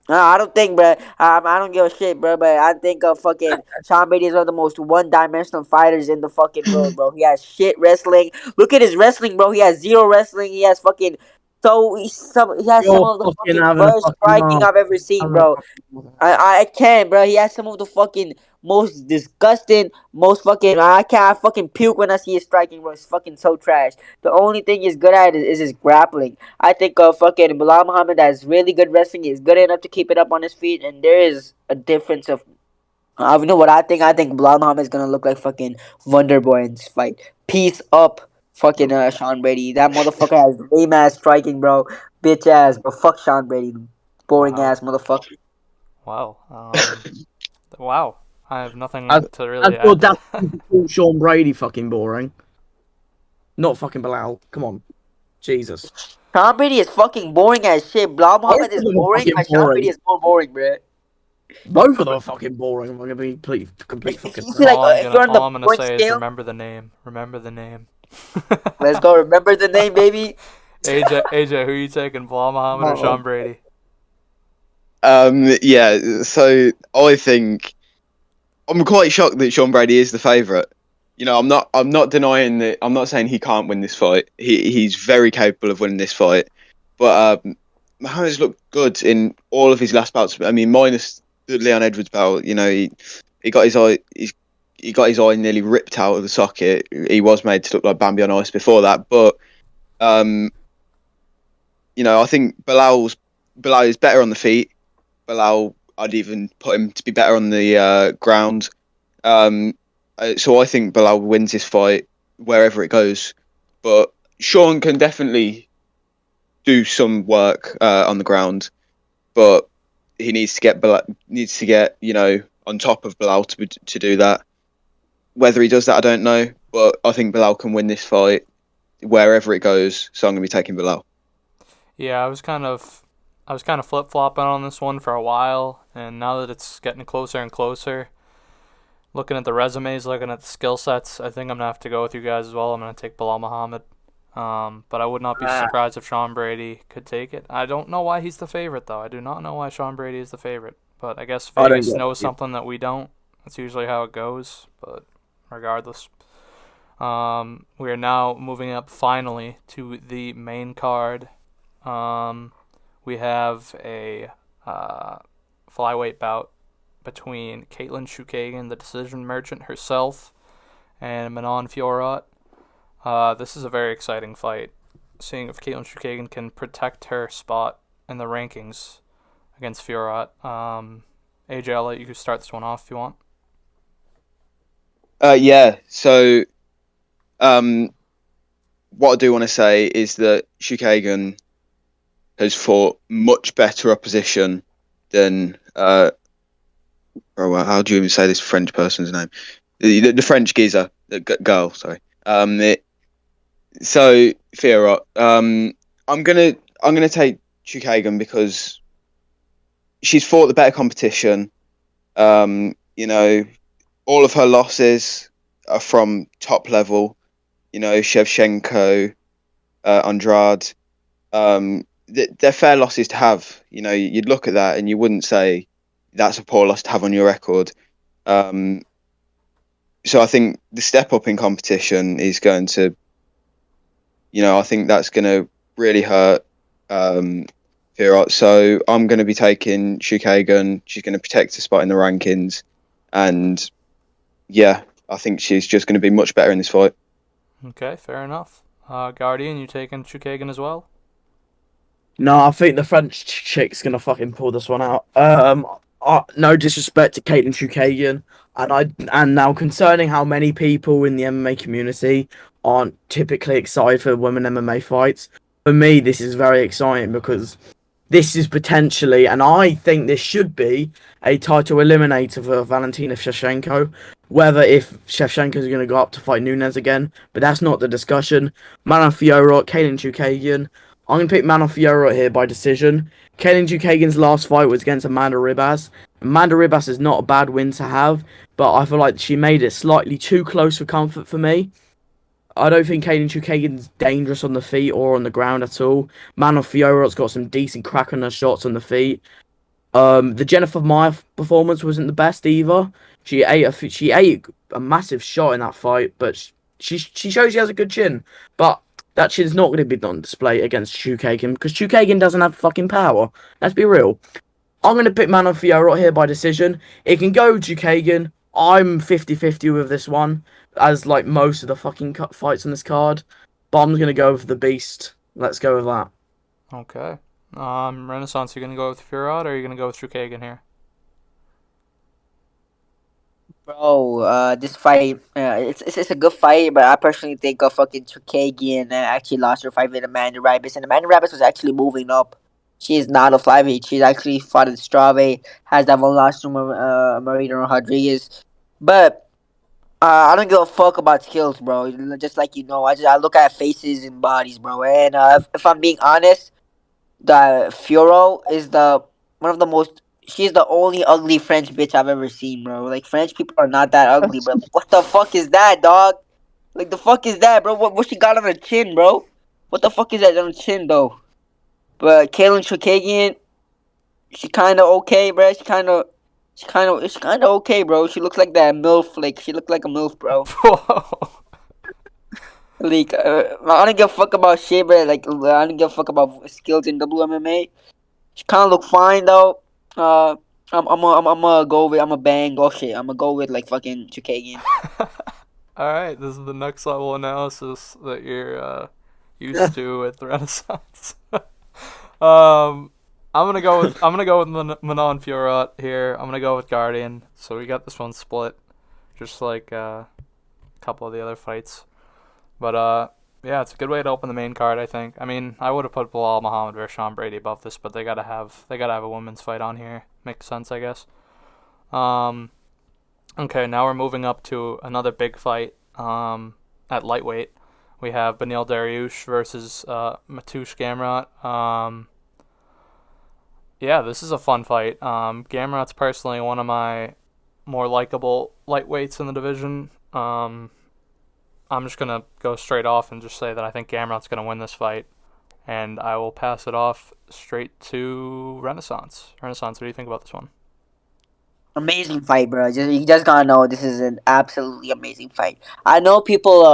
No, I don't think, bro. I don't give a shit, bro. But I think fucking Sean Brady is one of the most one-dimensional fighters in the fucking world, bro. He has shit wrestling. Look at his wrestling, bro. He has zero wrestling. He has fucking he has some You're of the fucking fucking having a worst fucking striking laugh. I've ever seen, Having a bro. fucking laugh. I can't, bro. He has some of the fucking most disgusting, most fucking. I can't fucking puke when I see his striking, bro. It's fucking so trash. The only thing he's good at is his grappling. I think fucking Bilal Muhammad has really good wrestling. He's good enough to keep it up on his feet, and there is a difference of. You know what I think? I think Bilal Muhammad is gonna look like fucking Wonder Boy in this fight. Peace up, fucking Sean Brady. That motherfucker has lame ass striking, bro. Bitch ass, bro. Fuck Sean Brady. Boring Wow. ass motherfucker. Wow. Wow. I have nothing As to really your add dad to. called Sean Brady fucking boring. Not fucking Bilal. Come on. Jesus. Sean Brady is fucking boring as shit. Bilal Both Muhammad is of them are boring, fucking but Sean Brady boring. is more boring, bro. Both of them are fucking boring. I'm gonna be complete If fucking you see frank. like if you're on All the I'm gonna boring say is scale, remember the name. Remember the name. let's go. Remember the name, baby. AJ, who are you taking, Bilal Muhammad or Oh, Sean Brady? Yeah. So I think I'm quite shocked that Sean Brady is the favourite. You know, I'm not denying that. I'm not saying he can't win this fight. He's very capable of winning this fight. But Muhammad's looked good in all of his last bouts. I mean, minus the Leon Edwards bout. You know, he got his eye. He got his eye nearly ripped out of the socket. He was made to look like Bambi on ice before that. But you know, I think Bilal is better on the feet. Bilal, I'd even put him to be better on the ground. So I think Bilal wins this fight wherever it goes. But Sean can definitely do some work on the ground, but he needs to get on top of Bilal to do that. Whether he does that, I don't know. But I think Bilal can win this fight wherever it goes. So I'm going to be taking Bilal. Yeah, I was kind of flip flopping on this one for a while, and now that it's getting closer and closer, looking at the resumes, looking at the skill sets, I think I'm gonna have to go with you guys as well. I'm gonna take Bilal Muhammad. But I would not be surprised if Sean Brady could take it. I don't know why he's the favorite though. I do not know why Sean Brady is the favorite. But I guess I don't Vegas get knows it. something that we don't. That's usually how it goes. But regardless, we are now moving up finally to the main card. We have a flyweight bout between Caitlin Chukagian, the decision merchant herself, and Manon Fiorot. This is a very exciting fight, seeing if Caitlin Chukagian can protect her spot in the rankings against Fiorot. AJ, I'll let you start this one off if you want. Yeah. So, what I do want to say is that Chukagian has fought much better opposition than how do you even say this French person's name? The French geezer, the girl. Sorry. So Fiorot. I'm gonna take Chukagian because she's fought the better competition. You know, all of her losses are from top level. You know, Shevchenko, Andrade. They're fair losses to have. You know, you'd look at that and you wouldn't say that's a poor loss to have on your record. So I think the step up in competition is going to, I think that's going to really hurt Fiorot. So I'm going to be taking Chukagian. She's going to protect her spot in the rankings. And yeah, I think she's just going to be much better in this fight. Okay, fair enough. Guardian, you taking Chukagian as well? No, I think the French chick's gonna fucking pull this one out. No disrespect to Caitlin Chukagian, and now concerning how many people in the MMA community aren't typically excited for women MMA fights, For me, this is very exciting because this is potentially, and I think this should be, a title eliminator for Valentina Shevchenko. Whether if Shevchenko is going to go up to fight Nunes again, but that's not the discussion. Manon Fiorot, Kaylin Chookagian. I'm going to pick Manon Fiorot here by decision. Kaylin Chookagian's last fight was against Amanda Ribas. Amanda Ribas is not a bad win to have, but I feel like she made it slightly too close for comfort for me. I don't think Kaylin Chookagian's dangerous on the feet or on the ground at all. Manon Fiorot's got some decent crack on her shots on the feet. The Jennifer Maia performance wasn't the best either. She ate a massive shot in that fight, but she shows she has a good chin. But that chin's not going to be on display against Chookagian because Chookagian doesn't have fucking power. Let's be real. I'm going to pick Manon Fiorot here by decision. It can go Chookagian. I'm 50-50 with this one, as like most of the fucking fights on this card. But I'm going to go with the Beast. Let's go with that. Okay. Renaissance, you going to go with Fiorot or are you going to go with Chookagian here? Bro, this fight, it's a good fight, but I personally think fucking Tukagov actually lost her fight with Amanda Ribas, and Amanda Ribas was actually moving up. She is not a flyweight. She's actually fought at Strave, has that one loss to Marina Rodriguez, but I don't give a fuck about skills, bro. Just like I look at faces and bodies, bro. And if I'm being honest, the Fioro is the one of the most. She's the only ugly French bitch I've ever seen, bro. Like French people are not that ugly, bro. What the fuck is that, dog? Like the fuck is that, bro? What she got on her chin, bro? What the fuck is that on her chin, though? But Kaylin Chookagian, she kind of okay, bro. She kind of okay, bro. She looks like that milf. Like she looked like a milf, bro. Like I don't give a fuck about shit, bro. Like I don't give a fuck about skills in WMMA. She kind of look fine though. I'm gonna go with I'm gonna go with like fucking Chookagian. All right, this is the next level analysis that you're used to with Renaissance. I'm gonna go with Manon Fiorot here. I'm gonna go with Guardian. So we got this one split, just like a couple of the other fights. But yeah, it's a good way to open the main card, I think. I mean, I would have put Bilal Muhammad versus Sean Brady above this, but they gotta have a women's fight on here. Makes sense, I guess. Okay, now we're moving up to another big fight. At lightweight, we have Beneil Dariush versus Mateusz Gamrot. Yeah, this is a fun fight. Gamrot's personally one of my more likable lightweights in the division. I'm just going to go straight off and just say that I think Gamrot's going to win this fight. And I will pass it off straight to Renaissance. Renaissance, what do you think about this one? Amazing fight, bro. You just gotta know this is an absolutely amazing fight. I know people.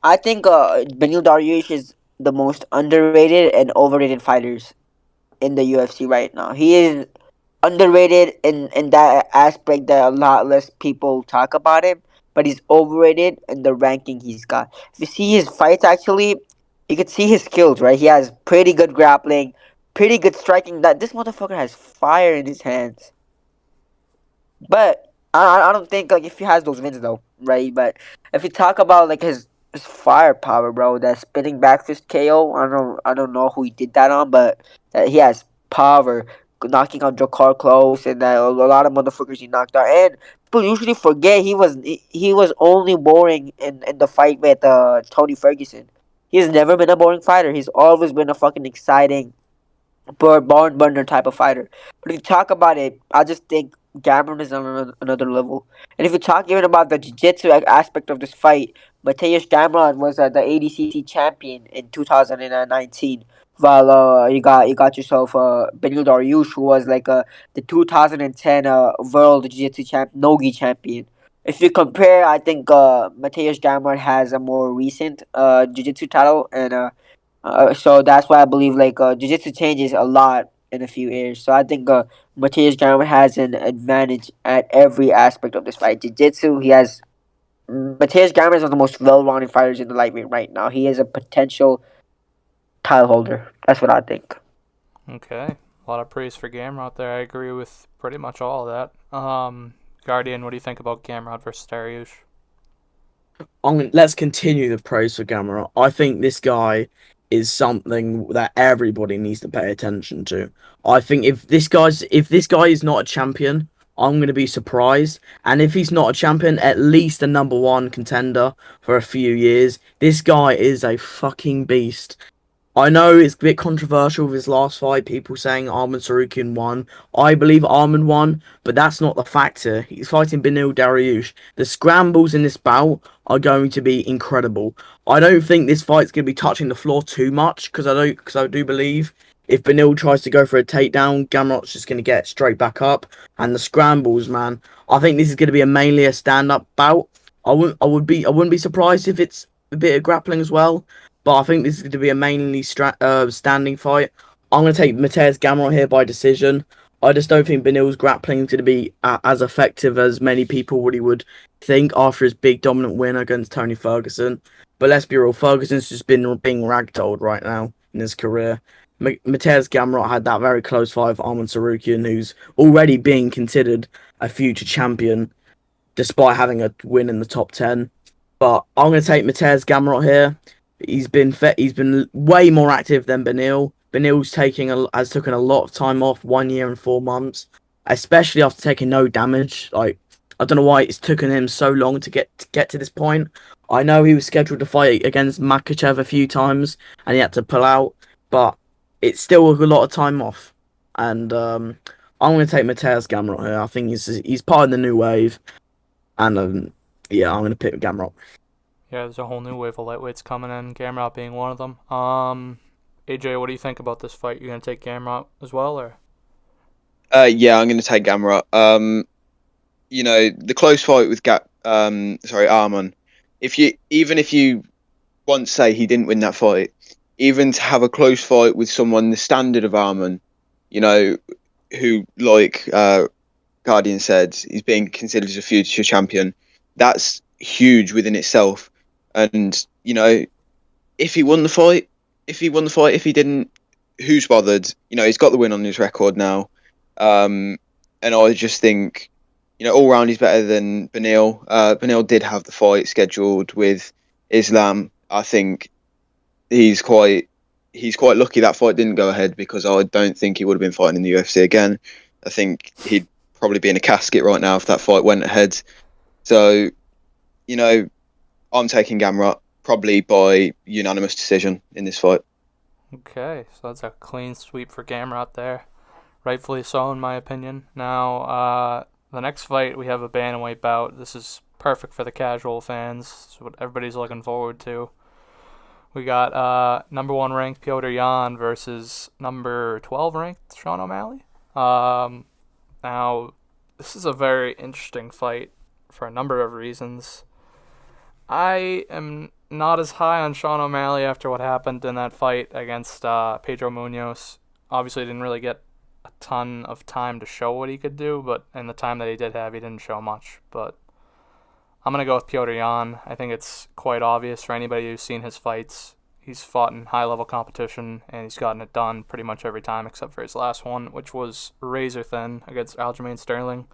I think Beneil Dariush is the most underrated and overrated fighters in the UFC right now. He is underrated in that aspect that a lot less people talk about him, but he's overrated in the ranking he's got. If you see his fights, actually, you could see his skills, right? He has pretty good grappling, pretty good striking. That this motherfucker has fire in his hands. But I don't think like if he has those wins though, right? But if you talk about like his firepower, bro, that spinning back fist KO, I don't know who he did that on, but he has power, knocking out Jakar close, and a lot of motherfuckers he knocked out. And people usually forget he was only boring in the fight with Tony Ferguson. He's never been a boring fighter. He's always been a fucking exciting, barn burner type of fighter. But if you talk about it, I just think Gamron is on another level. And if you talk even about the jiu-jitsu aspect of this fight, Mateusz Gamron was the ADCC champion in 2019. While you got yourself Beneil Dariush, who was like the 2010 world jiu-jitsu nogi champion. If you compare, I think Mateusz Gamron has a more recent jiu-jitsu title, and so that's why I believe like jiu-jitsu changes a lot in a few years. So I think Mateusz Gamrot has an advantage at every aspect of this fight. Jiu-jitsu, he has Mateusz Gamrot is one of the most well-rounded fighters in the lightweight right now. He is a potential title holder. That's what I think. Okay, a lot of praise for Gamrot there. I agree with pretty much all of that. Guardian, what do you think about Gamrot versus Dariush? Let's continue the praise for Gamrot. I think this guy is something that everybody needs to pay attention to. I think if this guy is not a champion, I'm going to be surprised. And if he's not a champion, at least a number one contender for a few years. This guy is a fucking beast. I know it's a bit controversial with his last fight, people saying Arman Sarukian won. I believe Arman won, but that's not the factor. He's fighting Benil Dariush. The scrambles in this bout are going to be incredible. I don't think this fight's going to be touching the floor too much, because I do believe if Benil tries to go for a takedown, Gamrot's just going to get straight back up. And the scrambles, man, I think this is going to be mainly a stand-up bout. I wouldn't be surprised if it's a bit of grappling as well. But I think this is going to be a mainly standing fight. I'm going to take Mateusz Gamrot here by decision. I just don't think Benil's grappling is going to be as effective as many people would think after his big dominant win against Tony Ferguson. But let's be real, Ferguson's just been being ragdolled right now in his career. Mateusz Gamrot had that very close fight with Arman Sarukian, who's already being considered a future champion, despite having a win in the top 10. But I'm going to take Mateusz Gamrot here. He's been way more active than Benil. Benil's has taken a lot of time off, 1 year and 4 months, especially after taking no damage. Like, I don't know why it's taken him so long to get to this point. I know he was scheduled to fight against Makayev a few times and he had to pull out, but it's still a lot of time off. And I'm going to take Mateusz Gamrot here. I think he's part of the new wave, and I'm going to pick Gamrot. Yeah, there's a whole new wave of lightweights coming in, Gamrot being one of them. AJ, what do you think about this fight? You going to take Gamrot as well, or? Yeah, I'm going to take Gamrot. The close fight with Arman. If you once say he didn't win that fight, even to have a close fight with someone the standard of Arman, who, like Guardian said, is being considered as a future champion, that's huge within itself. And if he won the fight, if he didn't, who's bothered? He's got the win on his record now, and I just think all round he's better than Benil. Benil did have the fight scheduled with Islam. I think he's quite lucky that fight didn't go ahead, because I don't think he would have been fighting in the UFC again. I think he'd probably be in a casket right now if that fight went ahead. So I'm taking Gamrot, probably by unanimous decision in this fight. Okay, so that's a clean sweep for Gamrot there. Rightfully so, in my opinion. Now, the next fight, we have a bantamweight bout. This is perfect for the casual fans. It's what everybody's looking forward to. We got number 1 ranked Petr Yan versus number 12 ranked Sean O'Malley. Now, this is a very interesting fight for a number of reasons. I am not as high on Sean O'Malley after what happened in that fight against Pedro Munoz. Obviously, didn't really get a ton of time to show what he could do, but in the time that he did have, he didn't show much. But I'm going to go with Petr Yan. I think it's quite obvious for anybody who's seen his fights. He's fought in high-level competition, and he's gotten it done pretty much every time except for his last one, which was razor thin against Aljamain Sterling.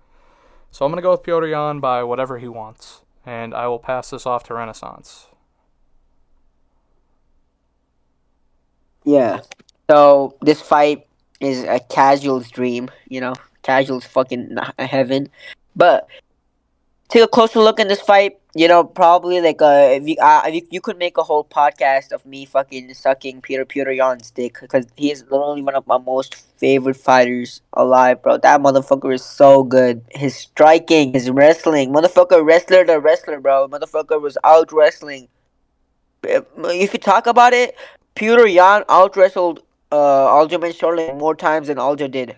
So I'm going to go with Petr Yan by whatever he wants, and I will pass this off to Renaissance. Yeah. So this fight is a casual's dream, casual's fucking heaven. But take a closer look in this fight. Probably like if you could make a whole podcast of me fucking sucking Petr Yan's dick, because he is literally one of my most favorite fighters alive, bro. That motherfucker is so good. His striking, his wrestling, motherfucker wrestler to wrestler, bro. Motherfucker was out wrestling. If you talk about it, Petr Yan out wrestled Aljamain Sterling more times than Aljo did.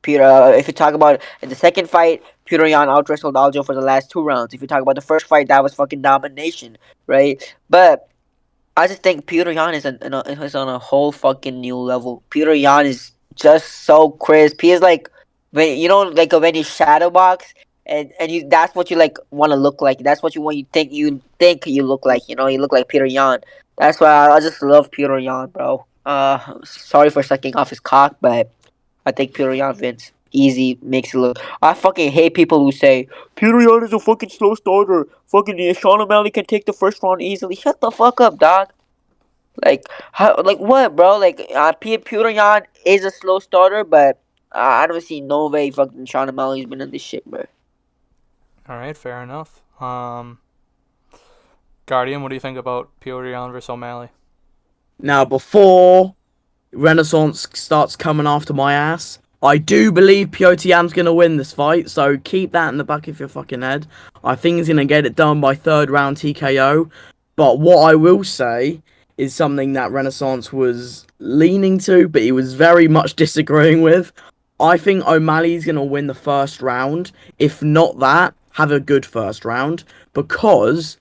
If you talk about in the second fight, Petr Yan out wrestled Aljo for the last 2 rounds. If you talk about the first fight, that was fucking domination, right? But I just think Petr Yan is on a whole fucking new level. Petr Yan is just so crisp. He is like when when you shadow box and that's what you like want to look like. That's what you think you look like. You look like Petr Yan. That's why I just love Petr Yan, bro. Sorry for sucking off his cock, but I think Petr Yan wins. Easy, makes it look. I fucking hate people who say Petr Yan is a fucking slow starter. Fucking Sean O'Malley can take the first round easily. Shut the fuck up, dog. Like how? Like what, bro? Like Petr Yan is a slow starter, but I don't see no way fucking Sean O'Malley's been in this shit, bro. All right, fair enough. Guardian, what do you think about Petr Yan versus O'Malley? Now, before Renaissance starts coming after my ass, I do believe Petr Yan's going to win this fight, so keep that in the back of your fucking head. I think he's going to get it done by third round TKO. But what I will say is something that Renaissance was leaning to, but he was very much disagreeing with. I think O'Malley's going to win the first round. If not that, have a good first round. Because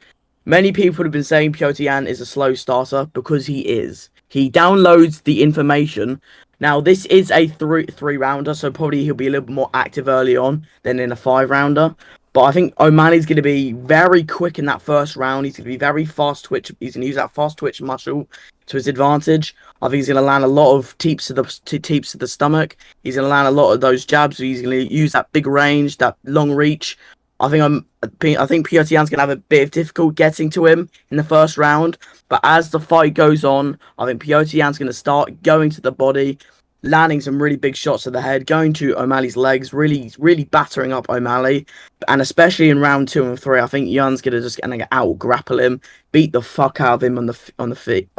many people have been saying Petr Yan is a slow starter, because he is. He downloads the information. Now, this is a three rounder, so probably he'll be a little bit more active early on than in a 5-rounder. But I think O'Malley's going to be very quick in that first round. He's going to be very fast twitch. He's going to use that fast twitch muscle to his advantage. I think he's going to land a lot of teeps to the stomach. He's going to land a lot of those jabs. He's going to use that big range, that long reach. I think Petr Yan's going to have a bit of difficult getting to him in the first round. But as the fight goes on, I think Petr Yan's going to start going to the body, landing some really big shots to the head, going to O'Malley's legs, really, really battering up O'Malley. And especially in round 2 and 3, I think Yan's going to just out grapple him, beat the fuck out of him on the feet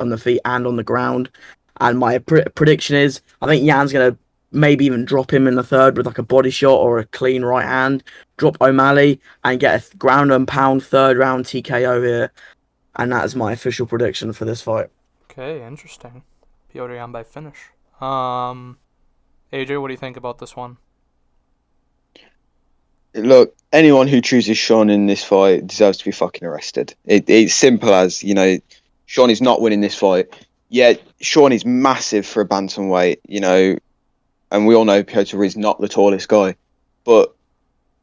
and on the ground. And my prediction is, I think Yan's going to maybe even drop him in the third with like a body shot or a clean right hand, drop O'Malley, and get a ground and pound third round TKO here. And that is my official prediction for this fight. Okay, interesting. Petr Yan by finish. AJ, what do you think about this one? Look, anyone who chooses Sean in this fight deserves to be fucking arrested. It's simple as, Sean is not winning this fight. Yeah, Sean is massive for a bantamweight, and we all know Piotr is not the tallest guy. But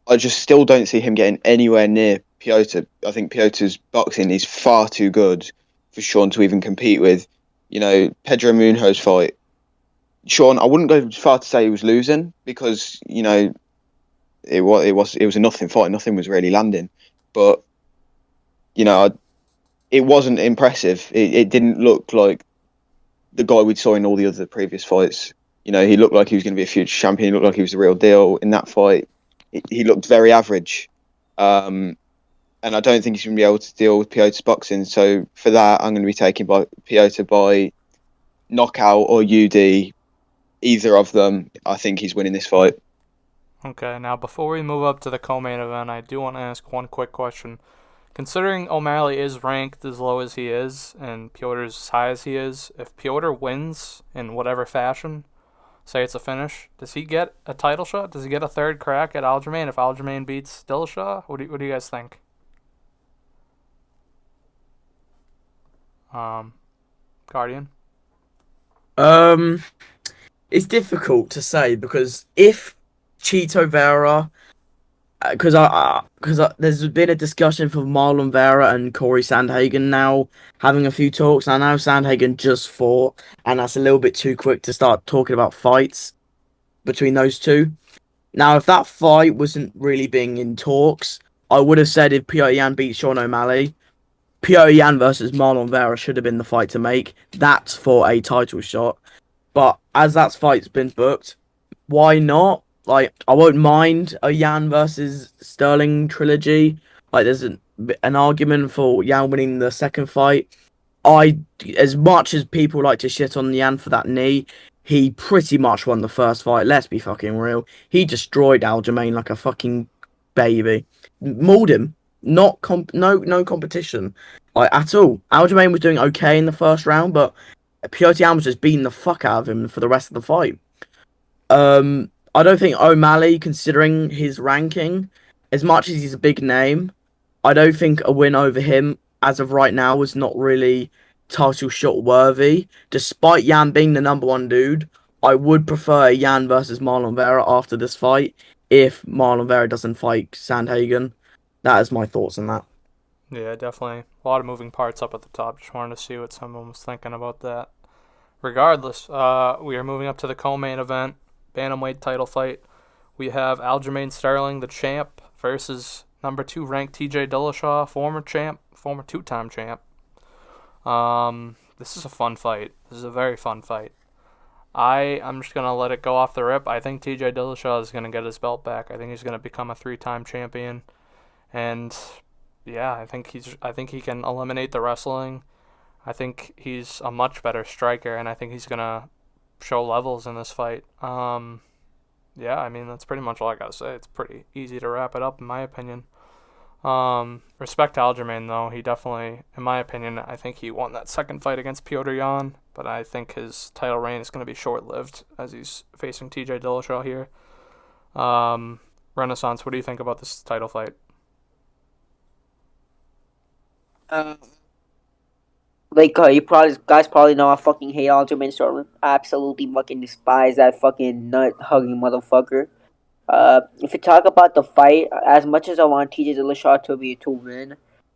I just still don't see him getting anywhere near Piotr. I think Piotr's boxing is far too good for Sean to even compete with. Pedro Munhoz fight. Sean, I wouldn't go as far to say he was losing because, it was a nothing fight. Nothing was really landing. But, it wasn't impressive. It didn't look like the guy we saw in all the other previous fights. He looked like he was going to be a future champion. He looked like he was the real deal. In that fight, he looked very average. And I don't think he's going to be able to deal with Piotr's boxing. So for that, I'm going to be taking Piotr by knockout or UD. Either of them, I think he's winning this fight. Okay, now before we move up to the co-main event, I do want to ask one quick question. Considering O'Malley is ranked as low as he is and Piotr's as high as he is, if Piotr wins in whatever fashion, say it's a finish, does he get a title shot? Does he get a third crack at Aljamain if Aljamain beats Dillashaw? What do you guys think? Guardian? It's difficult to say because if Chito Vera, because there's been a discussion for Marlon Vera and Corey Sandhagen now having a few talks. I know Sandhagen just fought, and that's a little bit too quick to start talking about fights between those two. Now, if that fight wasn't really being in talks, I would have said if Petr Yan beats Sean O'Malley, Petr Yan versus Marlon Vera should have been the fight to make. That's for a title shot. But as that fight's been booked, why not? Like, I won't mind a Yan versus Sterling trilogy. Like, there's an argument for Yan winning the second fight. As much as people like to shit on Yan for that knee, he pretty much won the first fight. Let's be fucking real. He destroyed Aljamain like a fucking baby. Mauled him. No competition. Like, at all. Aljamain was doing okay in the first round, but Petr Yan was just beating the fuck out of him for the rest of the fight. I don't think O'Malley, considering his ranking, as much as he's a big name, I don't think a win over him, as of right now, was not really title shot worthy. Despite Yan being the number one dude, I would prefer Yan versus Marlon Vera after this fight if Marlon Vera doesn't fight Sandhagen. That is my thoughts on that. Yeah, definitely. A lot of moving parts up at the top. Just wanted to see what someone was thinking about that. Regardless, we are moving up to the co-main event, bantamweight title fight. We have Aljamain Sterling, the champ, versus number 2 ranked TJ Dillashaw, former two-time champ. this is a fun fight. This is a very fun fight. I'm just gonna let it go off the rip. I think T.J. Dillashaw is gonna get his belt back. I think he's gonna become a 3-time champion, and yeah, I think he can eliminate the wrestling. I think he's a much better striker, and I think he's gonna show levels in this fight. Yeah, I mean that's pretty much all I gotta say. It's pretty easy to wrap it up in my opinion. Respect to Aljamain though. He definitely, in my opinion, I think he won that second fight against Petrosian, but I think his title reign is going to be short-lived as he's facing T.J. Dillashaw here. Renaissance, what do you think about this title fight? You guys probably know I fucking hate Aljamain Sterling. I absolutely fucking despise that fucking nut hugging motherfucker. If you talk about the fight, as much as I want TJ Dillashaw to win,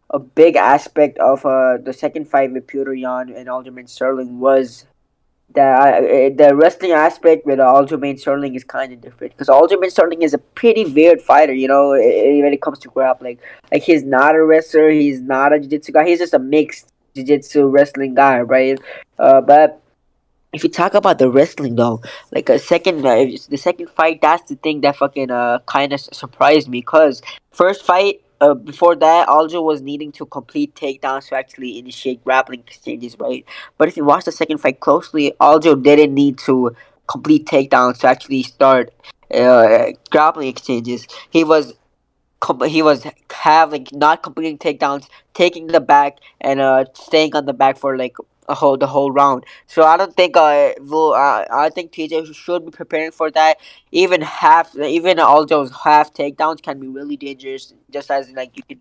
a big aspect of the second fight with Petrosian and Aljamain Sterling was that the wrestling aspect with Aljamain Sterling is kind of different because Aljamain Sterling is a pretty weird fighter, when it comes to grappling. Like he's not a wrestler, he's not a jiu-jitsu guy, he's just a mixed jiu-jitsu wrestling guy, right? But if you talk about the wrestling though, like the second fight, that's the thing that fucking kind of surprised me. Cause first fight, before that, Aljo was needing to complete takedowns to actually initiate grappling exchanges, right? But if you watch the second fight closely, Aljo didn't need to complete takedowns to actually start grappling exchanges. He was having not completing takedowns, taking the back and staying on the back for like the whole round. So I don't think I think TJ should be preparing for that. Even all those half takedowns can be really dangerous. Just as like you can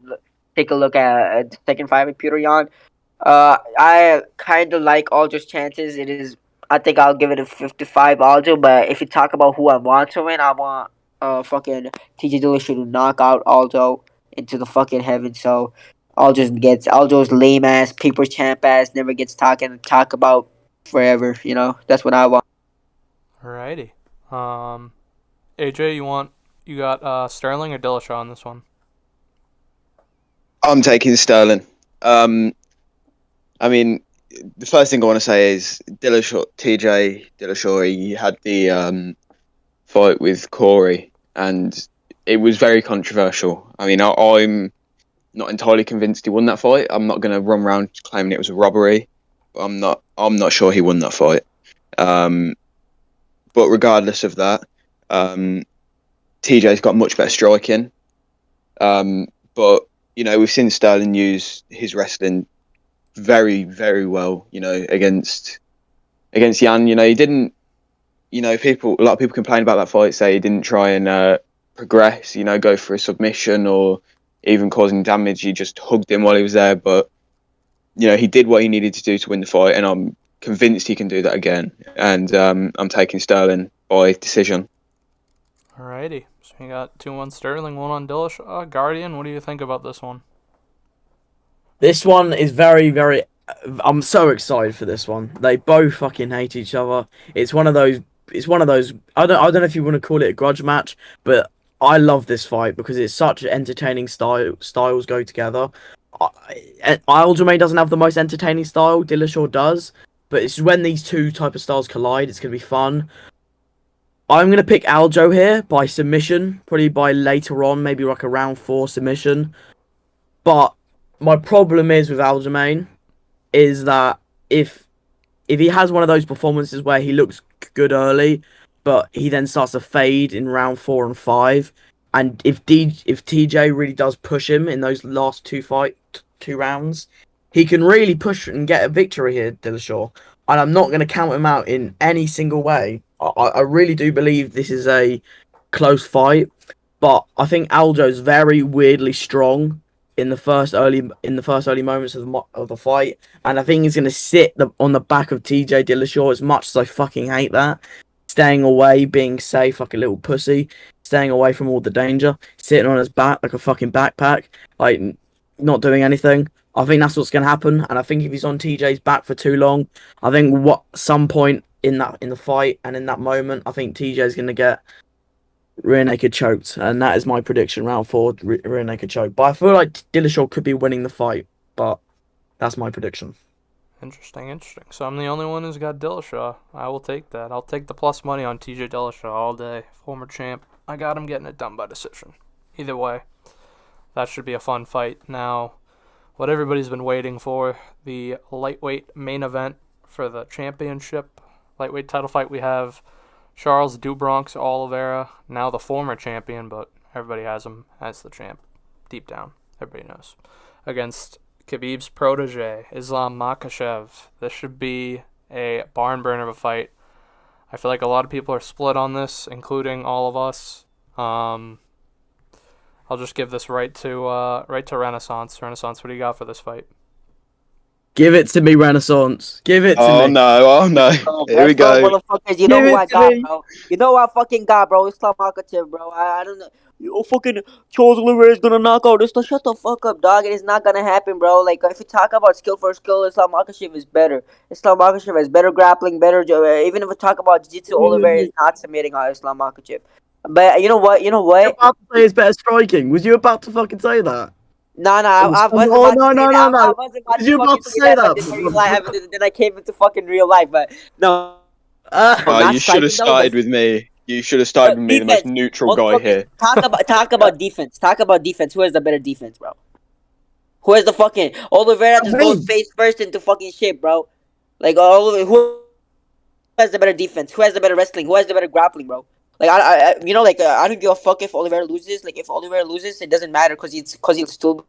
take a look at the second fight with Peter Yan. I kind of like Aljo's chances. It is. I think I'll give it a 55 Aljo. But if you talk about who I want to win, I want fucking TJ Dillashaw to knock out Aljo into the fucking heaven. So Aljo's lame ass paper champ ass never gets talk about forever. That's what I want. Alrighty. AJ, you got Sterling or Dillashaw on this one? I'm taking Sterling. I mean, the first thing I want to say is TJ Dillashaw, he had the fight with Corey, and it was very controversial. I mean, I'm not entirely convinced he won that fight. I'm not going to run around claiming it was a robbery. I'm not sure he won that fight. But regardless of that, TJ's got much better striking. But we've seen Sterling use his wrestling very, very well. Against Yan. He didn't. A lot of people complain about that fight, say he didn't try and progress. Go for a submission or even causing damage. He just hugged him while he was there. But he did what he needed to do to win the fight, and I'm convinced he can do that again. And I'm taking Sterling by decision. Alrighty, so you got 2-1 Sterling, 1 on Dillashaw. Guardian, what do you think about this one? This one is very, very. I'm so excited for this one. They both fucking hate each other. It's one of those. I don't know if you want to call it a grudge match, but I love this fight because it's such entertaining styles go together. Aljamain doesn't have the most entertaining style. Dillashaw does, but it's when these two type of styles collide, it's gonna be fun. I'm gonna pick Aljo here by submission, probably by later on, maybe like a round 4 submission. But my problem is with Aljamain is that if he has one of those performances where he looks good early, but he then starts to fade in round 4 and 5, and if TJ really does push him in those last two rounds, he can really push and get a victory here, Dillashaw. And I'm not going to count him out in any single way. I really do believe this is a close fight, but I think Aljo's very weirdly strong in the first early moments of the fight, and I think he's going to sit on the back of TJ Dillashaw. As much as I fucking hate that, staying away, being safe like a little pussy, staying away from all the danger, sitting on his back like a fucking backpack, like not doing anything. I think that's what's going to happen, and I think if he's on TJ's back for too long, I think some point in the fight and in that moment, I think TJ's going to get rear naked choked, and that is my prediction. Round 4, rear naked choke. But I feel like Dillashaw could be winning the fight, but that's my prediction. Interesting. So I'm the only one who's got Dillashaw. I will take that. I'll take the plus money on TJ Dillashaw all day. Former champ. I got him getting it done by decision. Either way, that should be a fun fight. Now, what everybody's been waiting for, the lightweight main event for the championship. Lightweight title fight, we have Charles Do Bronx Oliveira, now the former champion, but everybody has him as the champ. Deep down, everybody knows. Against Khabib's protege, Islam Makhachev. This should be a barn burner of a fight. I feel like a lot of people are split on this, including all of us. I'll just give this right to Renaissance. Renaissance, what do you got for this fight? Give it to me, Renaissance. Give it to me. Oh no. Here we go. Motherfuckers, you know who I got, bro. You know who I fucking got, bro. Islam Makhachev, bro. I don't know. Fucking Charles Oliveira is gonna knock out this. Shut the fuck up, dog. It is not gonna happen, bro. Like, if you talk about skill for skill, Islam Makhachev is better. Islam Makhachev has better grappling, better. Even if we talk about jiu-jitsu, Oliveira is not submitting Islam Makhachev. But you know what? You were about to say it's better striking. Was you about to fucking say that? No, I wasn't No. Did you about to say that? Then I came into fucking real life, but no. You should have started with me. You should have started with me, the most neutral guy here. Talk about defense. Talk about defense. Who has the better defense, bro? Who has the fucking Oliveira just goes face first into fucking shit, bro? Like, who has the better defense? Who has the better wrestling? Who has the better grappling, bro? Like, I don't give a fuck if Oliveira loses. Like, if Oliveira loses, it doesn't matter because he'll still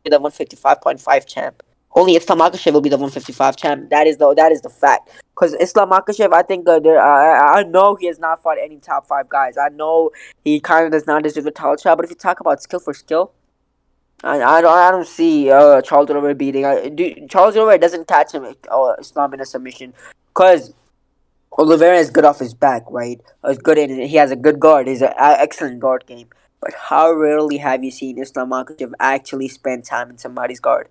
be the 155.5 champ. Only Islam Makhachev will be the 155 champ. That is the fact. Because Islam Makhachev, I think I know he has not fought any top 5 guys. I know he kind of does not deserve the title shot. But if you talk about skill for skill, I don't see Charles Oliveira beating. Charles Oliveira doesn't catch him Islam in a submission because Oliveira is good off his back, right? He has a good guard. He's an excellent guard game. But how rarely have you seen Islam Makhachev actually spend time in somebody's guard?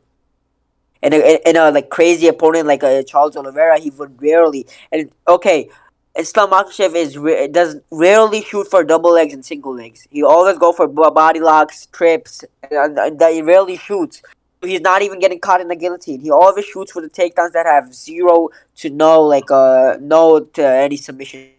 In a like crazy opponent like Charles Oliveira, he would rarely. And okay, Islam Makhachev does rarely shoot for double legs and single legs. He always go for body locks, trips, and he rarely shoots. He's not even getting caught in the guillotine. He always shoots for the takedowns that have 0 to no to any submission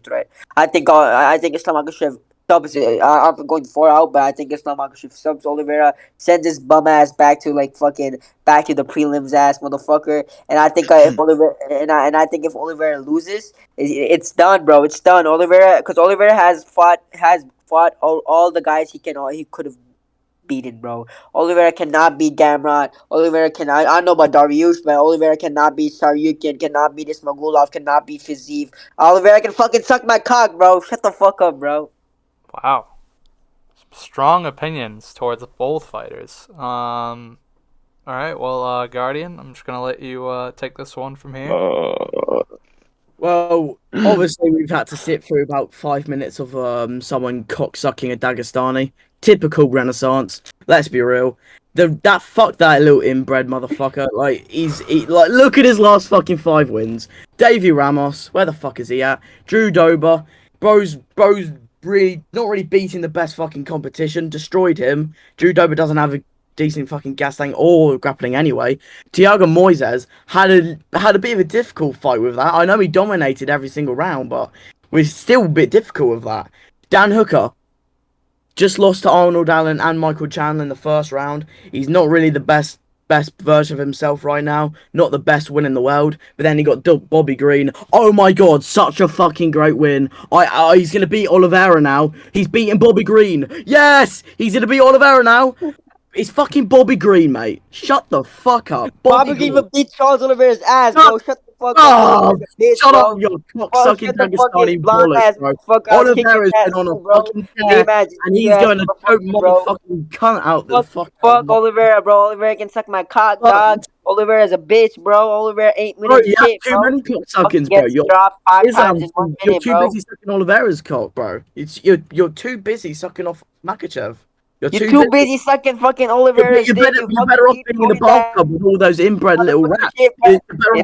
threat. I think Islam Makhachev subs. I'm going 4 out, but I think Islam Makhachev subs Oliveira, sends his bum ass back to the prelims ass motherfucker. And I think if Oliveira loses, it's done, bro. It's done. Because Oliveira has fought all the guys he could have beaten, bro. Oliveira cannot beat Gamrot. Oliveira cannot. I don't know about Dariush, but Oliveira cannot beat Saryukin. Cannot beat Ismagulov. Cannot beat Fiziev. Oliveira can fucking suck my cock, bro. Shut the fuck up, bro. Wow. Strong opinions towards both fighters. All right, well, Guardian, I'm just going to let you take this one from here. Well, obviously we've had to sit through about 5 minutes of someone cock-sucking a Dagestani. Typical Renaissance. Let's be real. That little inbred motherfucker. Look at his last fucking 5 wins. Davey Ramos, where the fuck is he at? Drew Dober, bro's really not really beating the best fucking competition. Destroyed him. Drew Dober doesn't have a decent fucking gas tank or grappling anyway. Thiago Moises had a bit of a difficult fight with that. I know he dominated every single round, but we're still a bit difficult with that. Dan Hooker just lost to Arnold Allen and Michael Chandler in the first round. He's not really the best version of himself right now. Not the best win in the world. But then he got Bobby Green. Oh my god, such a fucking great win. He's going to beat Oliveira now. He's beating Bobby Green. Yes! He's going to beat Oliveira now. It's fucking Bobby Green, mate. Shut the fuck up. Bobby Green will beat Charles Oliveira's ass, bro. Shut the fuck up. Shut up, you cock-sucking Dagestani bollocks, bro. Oliveira's been on a fucking tear, and he's going to choke motherfucking cunt out the fuck. Fuck Oliveira, bro. Oliveira can suck my cock, dog. Oliveira's a bitch, bro. Oliveira ain't winning shit, bro. Too many cock-suckings, bro. You're too busy sucking Oliveira's cock, bro. You're too busy sucking off Makhachev. You're too busy sucking fucking Oliveira's dick. You're better off being in the bathtub with all those inbred little rats. It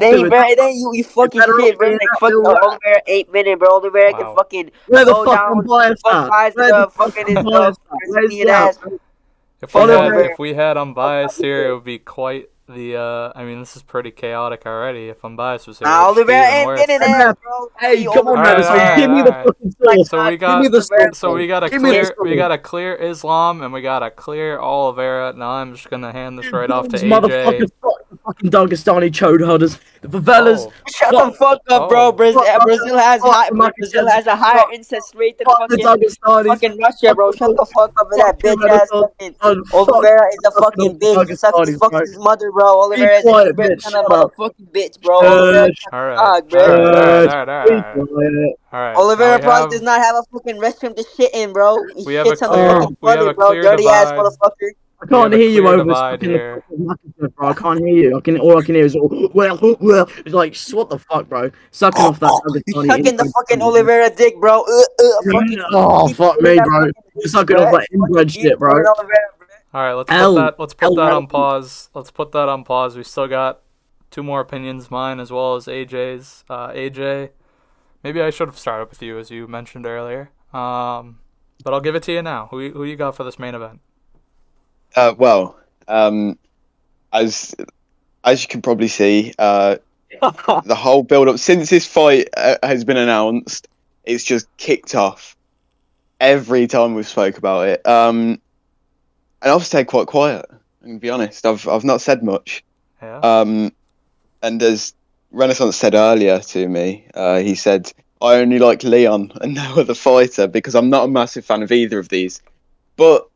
ain't you fucking shit, bro. Like, fuck Oliveira 8 minutes, bro. Oliveira can fucking where the fucking bias at? If we had unbiased here, it would be quite I mean, this is pretty chaotic already. If I'm biased, was it would just be Oliveira even ain't worse. winning there, bro. Hey, come on, Alright, Renaissance. alright, Give me the alright. fucking source. So we Give got me the source. so we got a Give me the clear source. Islam and we got a clear Oliveira. Now I'm just gonna hand this right off to These AJ. motherfuckers, fucking Dagestani chode hunters, the favelas. Oh. Shut the fuck up, bro. Oh. Brazil has Fuck Brazil has a higher incest rate than the Dagestanis. fucking Russia, bro. Shut the fuck up with that Fuck you, bitch ass Renaissance. fucking Fuck Oliveira is a fucking fucking bitch. He sucks Dagestanis, bro. his mother, bro. Oliveira is a quiet, Hebrew bitch. son of Shut up. a fucking bitch, bro. Oliveira is a Alright. dog, bro. Alright. Alright. Oliveira Now probably does not have a fucking restroom to shit in, bro. He we have a shits on clear the fucking toilet, bro. clear Dirty ass divide. motherfucker. I can't have a hear you clear over divide fucking here. bro. I can't hear you. All I can hear is well. It's like what the fuck, bro? Sucking off that You Dagestani. sucking the fucking Oliveira dick, bro. Fucking. Oh keep fuck doing me, that bro. fucking You're dick, sucking bro. off that inbred Keep shit, bro. doing Oliveira, bro. All right, let's L- put that on L- pause. Let's put that on pause. We still got two more opinions, mine as well as AJ's. AJ, maybe I should have started with you as you mentioned earlier. But I'll give it to you now. Who you got for this main event? Well, as you can probably see, the whole build-up since this fight has been announced, it's just kicked off every time we've spoke about it. And I've stayed quite quiet. I'm gonna be honest. I've not said much. Yeah. And as Renaissance said earlier to me, he said I only like Leon and no other fighter because I'm not a massive fan of either of these. But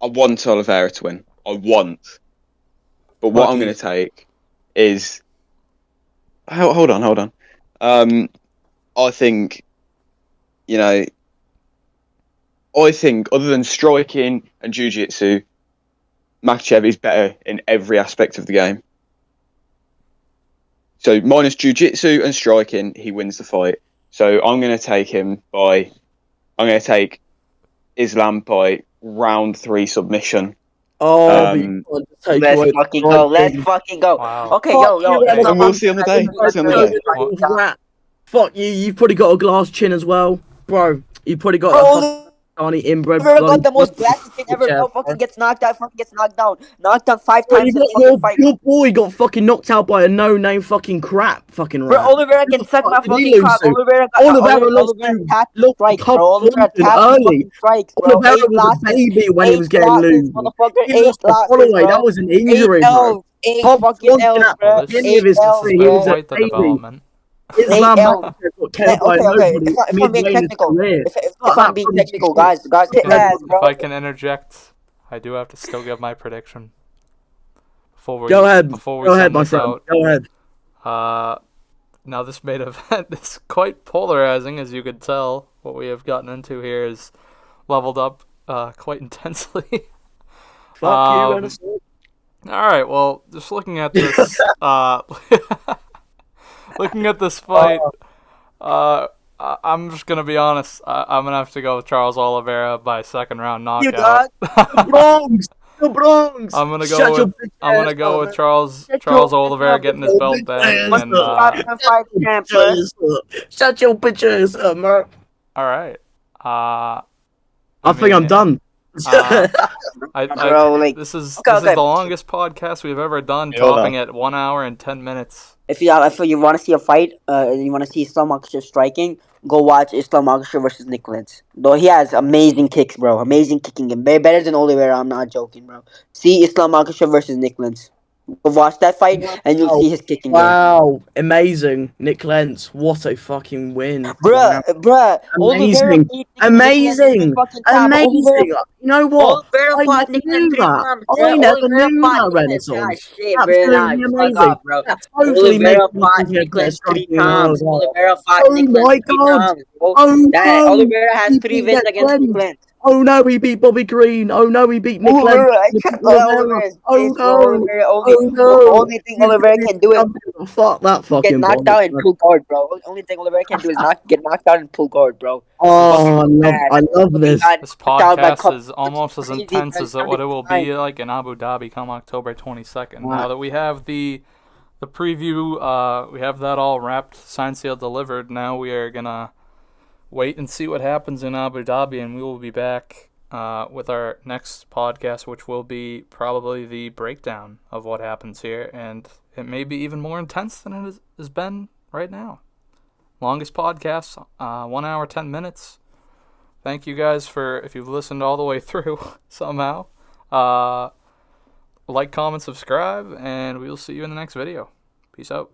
I want Oliveira to win. I want. But what I'm going to take is... Hold on. I think, I think other than striking and jiu-jitsu, Makayev is better in every aspect of the game. So minus jiu-jitsu and striking, he wins the fight. So I'm going to take Islam by round 3 submission. Let's fucking go. Wow. Okay, yo. And we'll see on the day. Fuck you. You've probably got a glass chin as well, bro. You've probably got that Dagestani inbred. Oliveira got the most glasses thing ever, bro. Fucking gets knocked out. Fucking gets knocked down. Knocked down 5 times in the fucking fight. Your boy got fucking knocked out by a no-name fucking crap fucking rat. Bro, Oliveira can suck my fucking cock. Oliveira tapped strikes, bro. Oliveira tapped fucking strikes, bro. Oliveira was a baby when he was getting loose. Motherfucker, He lost the Holloway. That was an injury, bro. 8 fucking L's, bro. This 8 is L's, been bro. quite the development. Islam Okay. If I'm being technical, if I'm being technical, guys, hit my ass, bro. If I can interject, I do have to still give my prediction. Go ahead, my son. Go ahead. Now this main event is quite polarizing, as you could tell. What we have gotten into here is leveled up quite intensely. Fuck you, all right, well, just looking at this, looking at this fight, I'm just gonna be honest. I'm gonna have to go with Charles Oliveira by second round knockout. The Bronx. I'm gonna go with Charles Oliveira getting his belt back. And, shut your bitches up, man. all right. I think I'm done. This is the longest podcast we've ever done, topping at 1 hour and 10 minutes. If you want to see a fight, and you want to see Islam Makhachev striking, go watch Islam Makhachev versus Nick Lentz. Though he has amazing kicks, bro. Amazing kicking game. Better than Oliveira, I'm not joking, bro. See Islam Makhachev versus Nick Lentz. Go watch that fight, and you'll see his kicking game. Wow, amazing. Nick Lentz, what a fucking win. Bruh. Amazing. You know what? I never knew that, Renaissance. Absolutely amazing. That totally makes me think 3 times. Oliveira fought Oh my god. Oh no. Oliveira has 3 wins against Nick Lentz. Oh no, he beat Bobby Green. Oh no, he beat Nick Lentz. Only thing Oliveira can do is fuck that fucking get knocked out and pull guard, bro. Only thing Oliveira can do is not get knocked out and pull guard, bro. Oh, I love this. This podcast is almost as intense as what it will be like in Abu Dhabi come October 22nd. Now that we have the preview, we have that all wrapped, signed, sealed, delivered. Now we are gonna wait and see what happens in Abu Dhabi, and we will be back with our next podcast, which will be probably the breakdown of what happens here, and it may be even more intense than it has been right now. Longest podcast, 1 hour, 10 minutes. Thank you guys if you've listened all the way through somehow. Like, comment, subscribe, and we will see you in the next video. Peace out.